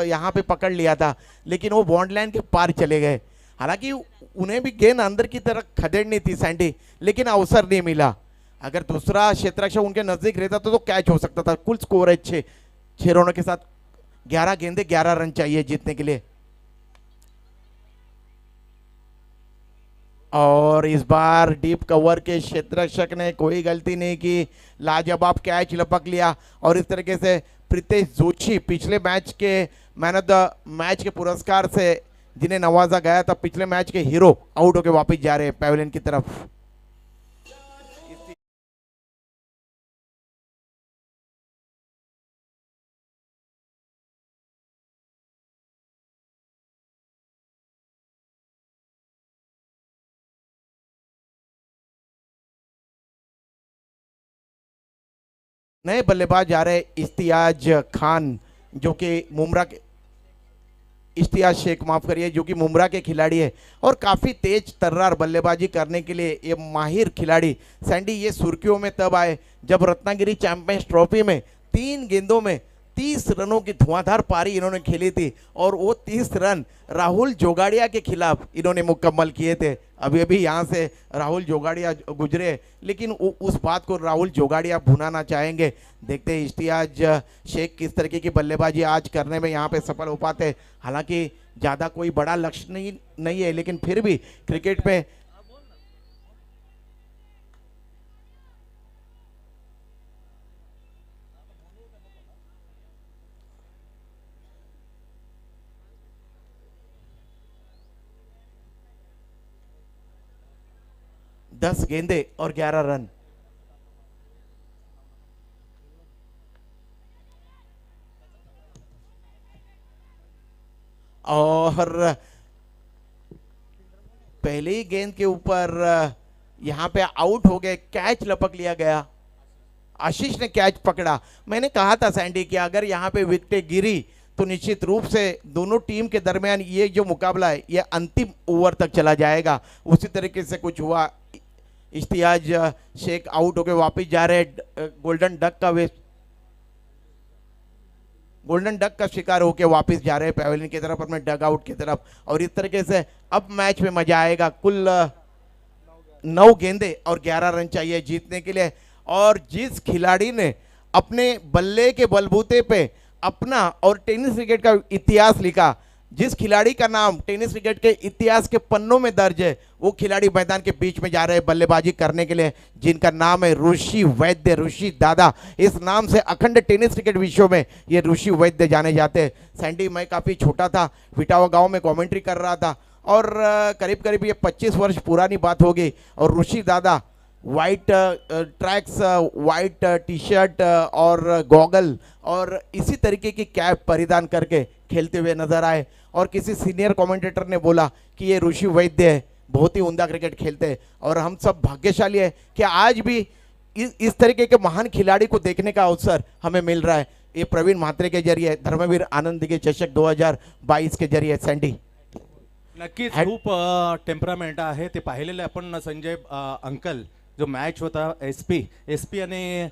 यहाँ पे पकड़ लिया था, लेकिन वो बॉन्ड लाइन के पार चले गए. हालांकि उन्हें भी गेंद अंदर की तरफ खदेड़नी थी सैंडी, लेकिन अवसर नहीं मिला. अगर दूसरा क्षेत्ररक्षक उनके नजदीक रहता तो कैच हो सकता था. कुल स्कोर है 6 रनों के साथ 11 गेंदे 11 रन चाहिए जीतने के लिए. और इस बार डीप कवर के क्षेत्ररक्षक ने कोई गलती नहीं की, लाजवाब कैच लपक लिया. और इस तरीके से प्रीतेश जोशी पिछले मैच के मैन ऑफ द मैच के पुरस्कार से जिन्हें नवाजा गया था, पिछले मैच के हीरो, आउट होकर वापस जा रहे हैं पैवेलियन की तरफ. नए बल्लेबाज आ रहे इश्तियाज खान, जो कि मुमरा के, इश्तियाज शेख माफ करिए, जो कि मुमरा के खिलाड़ी है और काफ़ी तेज तर्रार बल्लेबाजी करने के लिए ये माहिर खिलाड़ी. सैंडी, ये सुर्खियों में तब आए जब रत्नागिरी चैंपियंस ट्रॉफी में 3 गेंदों में 30 रनों की धुआंधार पारी इन्होंने खेली थी, और वो 30 रन राहुल जोगाड़िया के खिलाफ इन्होंने मुकम्मल किए थे. अभी अभी यहाँ से राहुल जोगाड़िया गुजरे, लेकिन उस बात को राहुल जोगाड़िया भुनाना चाहेंगे. देखते हैं इश्तियाज शेख किस तरीके की बल्लेबाजी आज करने में यहाँ पे सफल हो पाते. हालांकि ज़्यादा कोई बड़ा लक्ष्य नहीं है, लेकिन फिर भी क्रिकेट में 10 गेंदे और 11 रन। और पहले ही गेंद के ऊपर यहाँ पे आउट हो गए, कैच लपक लिया गया। आशीष ने कैच पकड़ा। मैंने कहा था सैंडी कि अगर यहाँ पे विकेटें गिरी तो निश्चित रूप से दोनों टीम के दरमियान ये जो मुकाबला है ये अंतिम ओवर तक चला जाएगा। उसी तरीके से कुछ हुआ। इश्तियाज शेख आउट होकर वापस जा रहे, गोल्डन डक का शिकार होकर वापस जा रहे हैं पैवेलियन की तरफ, अपने डग आउट की तरफ। और इस तरीके से अब मैच में मजा आएगा। कुल 9 गेंदे और 11 रन चाहिए जीतने के लिए। और जिस खिलाड़ी ने अपने बल्ले के बलबूते पे अपना और टेनिस क्रिकेट का इतिहास लिखा, जिस खिलाड़ी का नाम टेनिस क्रिकेट के इतिहास के पन्नों में दर्ज है, वो खिलाड़ी मैदान के बीच में जा रहे हैं बल्लेबाजी करने के लिए, जिनका नाम है ऋषि वैद्य, ऋषि दादा। इस नाम से अखंड टेनिस क्रिकेट विश्व में ये ऋषि वैद्य जाने जाते हैं। सैंडी, मैं काफ़ी छोटा था, विटावा गांव में कमेंट्री कर रहा था और करीब करीब ये 25 वर्ष पुरानी बात होगी। और ऋषि दादा white tracks, white T shirt और गॉगल और इसी तरीके की कैप परिधान करके खेलते हुए नजर आए। और किसी सीनियर कमेंटेटर ने बोला कि ये ऋषि वैद्य है, बहुत ही उम्दा क्रिकेट खेलते हैं। और हम सब भाग्यशाली है कि आज भी इस तरीके के महान खिलाड़ी को देखने का अवसर हमें मिल रहा है। ये प्रवीण म्हात्रे के जरिए, धर्मवीर आनंद दिघे चषक 2022 के जरिए। सैंडी, नक्कीच खूप टेम्परामेंट आहे ते पाहिलेलं आहे आपण संजय अंकल. जो मॅच होता एसपी आणि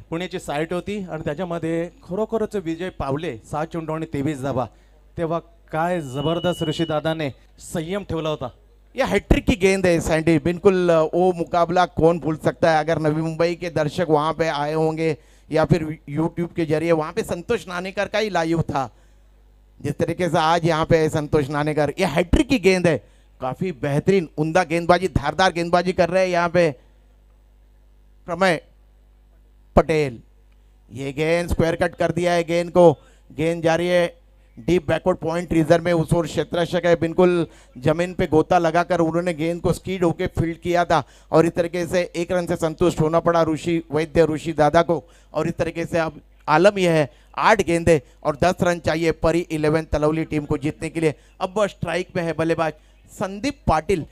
पुण्याची साईट होती आणि त्याच्यामध्ये खरोखरच विजय पावले 7 चेंडू आणि 23 धावा. तेव्हा काय जबरदस्त ऋषिदादाने संयम ठेवला होता. ये हैट्रिक की गेंद है सैंडी, बिल्कुल वो मुकाबला कौन भूल सकता है। अगर नवी मुंबई के दर्शक वहाँ पे आए होंगे या फिर यूट्यूब के जरिए, वहाँ पे संतोष नानेकर का ही लाइव था, जिस तरीके से आज यहाँ पे संतोष नानेकर। ये हैट्रिक की गेंद है, काफी बेहतरीन उम्दा गेंदबाजी, धारदार गेंदबाजी कर रहे हैं यहाँ पे प्रमेय पटेल। ये गेंद स्क्वायर कट कर दिया है गेंद को। गेंद जा रही है डीप बैकवर्ड पॉइंट रिजर्व में, उस ओर क्षेत्ररक्षक है, बिल्कुल जमीन पे गोता लगाकर उन्होंने गेंद को स्कीड होके फील्ड किया था। और इस तरीके से 1 रन से संतुष्ट होना पड़ा ऋषि वैद्य, ऋषि दादा को। और इस तरीके से अब आलम यह है 8 गेंदे और 10 रन चाहिए परी 11 तलौली टीम को जीतने के लिए। अब स्ट्राइक पे है बल्लेबाज संदीप पाटिल,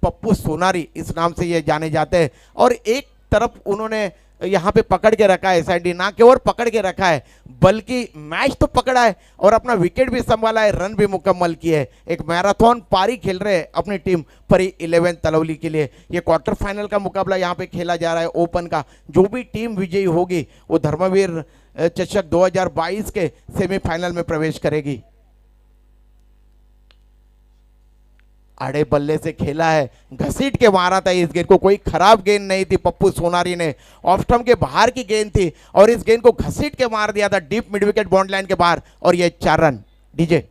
पप्पू सोनारी इस नाम से ये जाने जाते हैं। और एक तरफ उन्होंने यहाँ पे पकड़ के रखा है सैंडी, ना केवल पकड़ के रखा है बल्कि मैच तो पकड़ा है और अपना विकेट भी संभाला है, रन भी मुकम्मल किए है। एक मैराथन पारी खेल रहे हैं अपनी टीम परी 11 तलौली के लिए। ये क्वार्टर फाइनल का मुकाबला यहाँ पे खेला जा रहा है ओपन का। जो भी टीम विजयी होगी वो धर्मवीर चषक 2022 के सेमीफाइनल में प्रवेश करेगी। आड़े बल्ले से खेला है, घसीट के मारा था इस गेंद को, कोई खराब गेंद नहीं थी। पप्पू सोनारी ने ऑफ स्टंप के बाहर की गेंद थी और इस गेंद को घसीट के मार दिया था deep mid wicket bond line के बाहर। और ये 4 रन। डीजे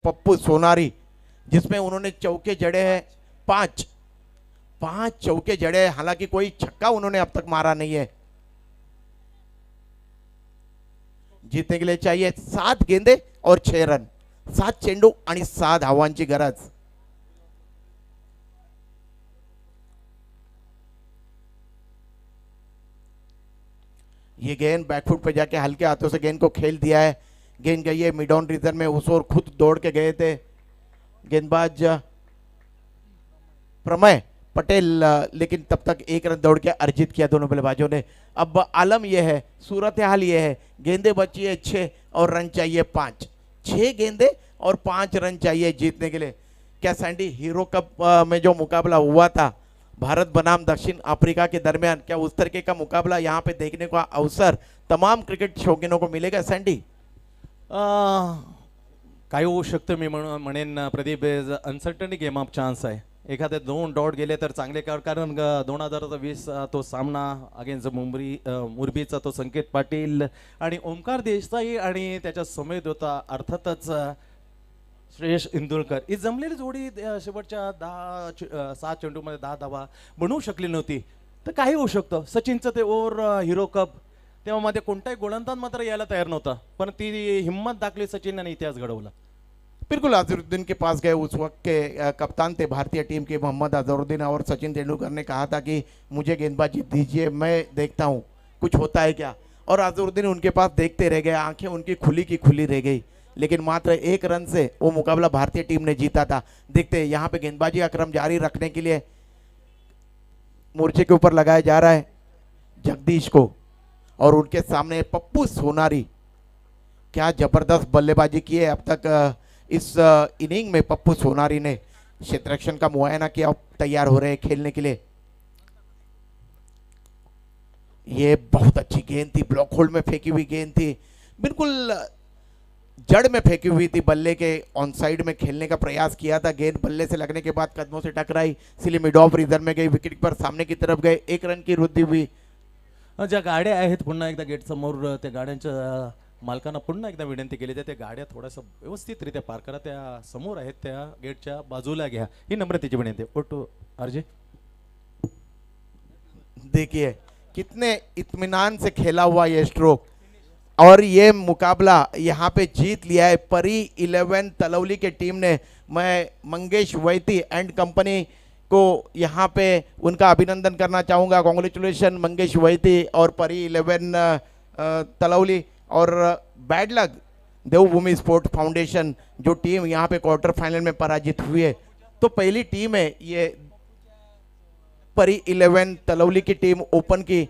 पप्पू सोनारी, जिसमें उन्होंने चौके जड़े हैं 5 चौके जड़े हैं, हालांकि कोई छक्का उन्होंने अब तक मारा नहीं है। जीतने के लिए चाहिए 7 गेंदे और 6 रन, 7 चेंडू आणि 6 धावांची गरज। ये गेंद बैकफुट पे जाके हल्के हाथों से गेंद को खेल दिया है। गेंद गई है मिड ऑन रिजर्व में, उस ओर खुद दौड़ के गए थे गेंदबाज प्रमेय पटेल, लेकिन तब तक 1 रन दौड़ के अर्जित किया दोनों बल्लेबाजों ने। अब आलम यह है, सूरत हाल यह है, गेंदे बची है 6 और रन चाहिए 5। 6 गेंदे और 5 रन चाहिए जीतने के लिए। क्या सैंडी, हीरो कप में जो मुकाबला हुआ था भारत बनाम दक्षिण अफ्रीका के दरमियान, क्या उस तरीके का मुकाबला यहाँ पे देखने का अवसर तमाम क्रिकेट शौकीनों को मिलेगा सैंडी? काय होऊ शकतं मी म्हणेन प्रदीप, अनसर्टनी गेम ऑफ चान्स आहे. एखादे 2 डॉट गेले तर चांगले, कारण 2020 तो सामना अगेन्स्ट मुरबीचा तो संकेत पाटील आणि ओमकार देसाई आणि त्याच्या समेत होता अर्थातच श्रेयस इंदुलकर ही जमलेली जोडी शेवटच्या 7 चेंडूमध्ये 10 धावा बनवू शकली नव्हती. तर काही होऊ शकतं. सचिनचं ते ओव्हर हिरो कप तेव्हा मध्ये कोणताही गोलंदाज मात्र यायला तयार नव्हता, पण ती हिम्मत दाखली सचिनने, इतिहास घडवला. बिल्कुल अजहरुद्दीन के पास गए. उस वक्त के कप्तान थे भारतीय टीम के मोहम्मद अजहरुद्दीन, और सचिन तेंदुलकर ने कहा था कि मुझे गेंदबाजी दीजिए, मैं देखता हूँ कुछ होता है क्या. और अजहरुद्दीन उनके पास देखते रह गए, आंखें उनकी खुली रह गई. लेकिन मात्र 1 रन से वो मुकाबला भारतीय टीम ने जीता था. देखते हैं यहाँ पे गेंदबाजी का क्रम जारी रखने के लिए मोर्चे के ऊपर लगाया जा रहा है जगदीश को, और उनके सामने पप्पू सोनारी. क्या जबरदस्त बल्लेबाजी की है अब तक इस इनिंग में. पप्पू सोनारी ने क्षेत्ररक्षण का मुआयना किया, तैयार हो रहे हैं खेलने के लिए. ये बहुत अच्छी गेंद थी, ब्लॉक होल्ड में फेंकी हुई गेंद थी, बिल्कुल जड़ में फेंकी हुई थी. बल्ले के ऑन साइड में खेलने का प्रयास किया था. गेंद बल्ले से लगने के बाद कदमों से टकराई, इसलिए मिड ऑफ रिजर्व में गई, विकेट पर सामने की तरफ गए. 1 रन की वृद्धि हुई. ज्या गाड्या आहेत पुन्हा एकदा गेट समोर त्या गाड्यांच्या मालकांना पुन्हा एकदा विनंती केली त्या गाड्या थोड्याशा व्यवस्थितरित्या पार करा. त्या समोर आहेत त्या गेटच्या बाजूला घ्या, ही नम्रतेची विनंती. ओटो आरजे. देखिए कितने इत्मीनान से खेला हुआ ये स्ट्रोक, और ये मुकाबला यहाँ पे जीत लिया है परी 11 तलौली के टीम ने. मैं मंगेश वैती एंड कंपनी को यहाँ पे उनका अभिनंदन करना चाहूँगा. कॉन्ग्रेचुलेशन मंगेश वैती और परी 11 तलौली. और बैड लक देवभूमि स्पोर्ट फाउंडेशन, जो टीम यहाँ पे क्वार्टर फाइनल में पराजित हुई है. तो पहली टीम है ये परी 11 तलौली की टीम ओपन की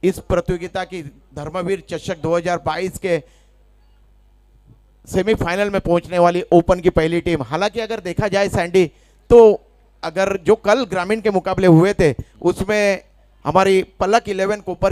इस प्रतियोगिता की धर्मवीर चषक 2022 के सेमीफाइनल में पहुंचने वाली ओपन की पहली टीम. हालांकि अगर देखा जाए सैंडी, तो अगर जो कल ग्रामीण के मुकाबले हुए थे उसमें हमारी पलक 11 कोपर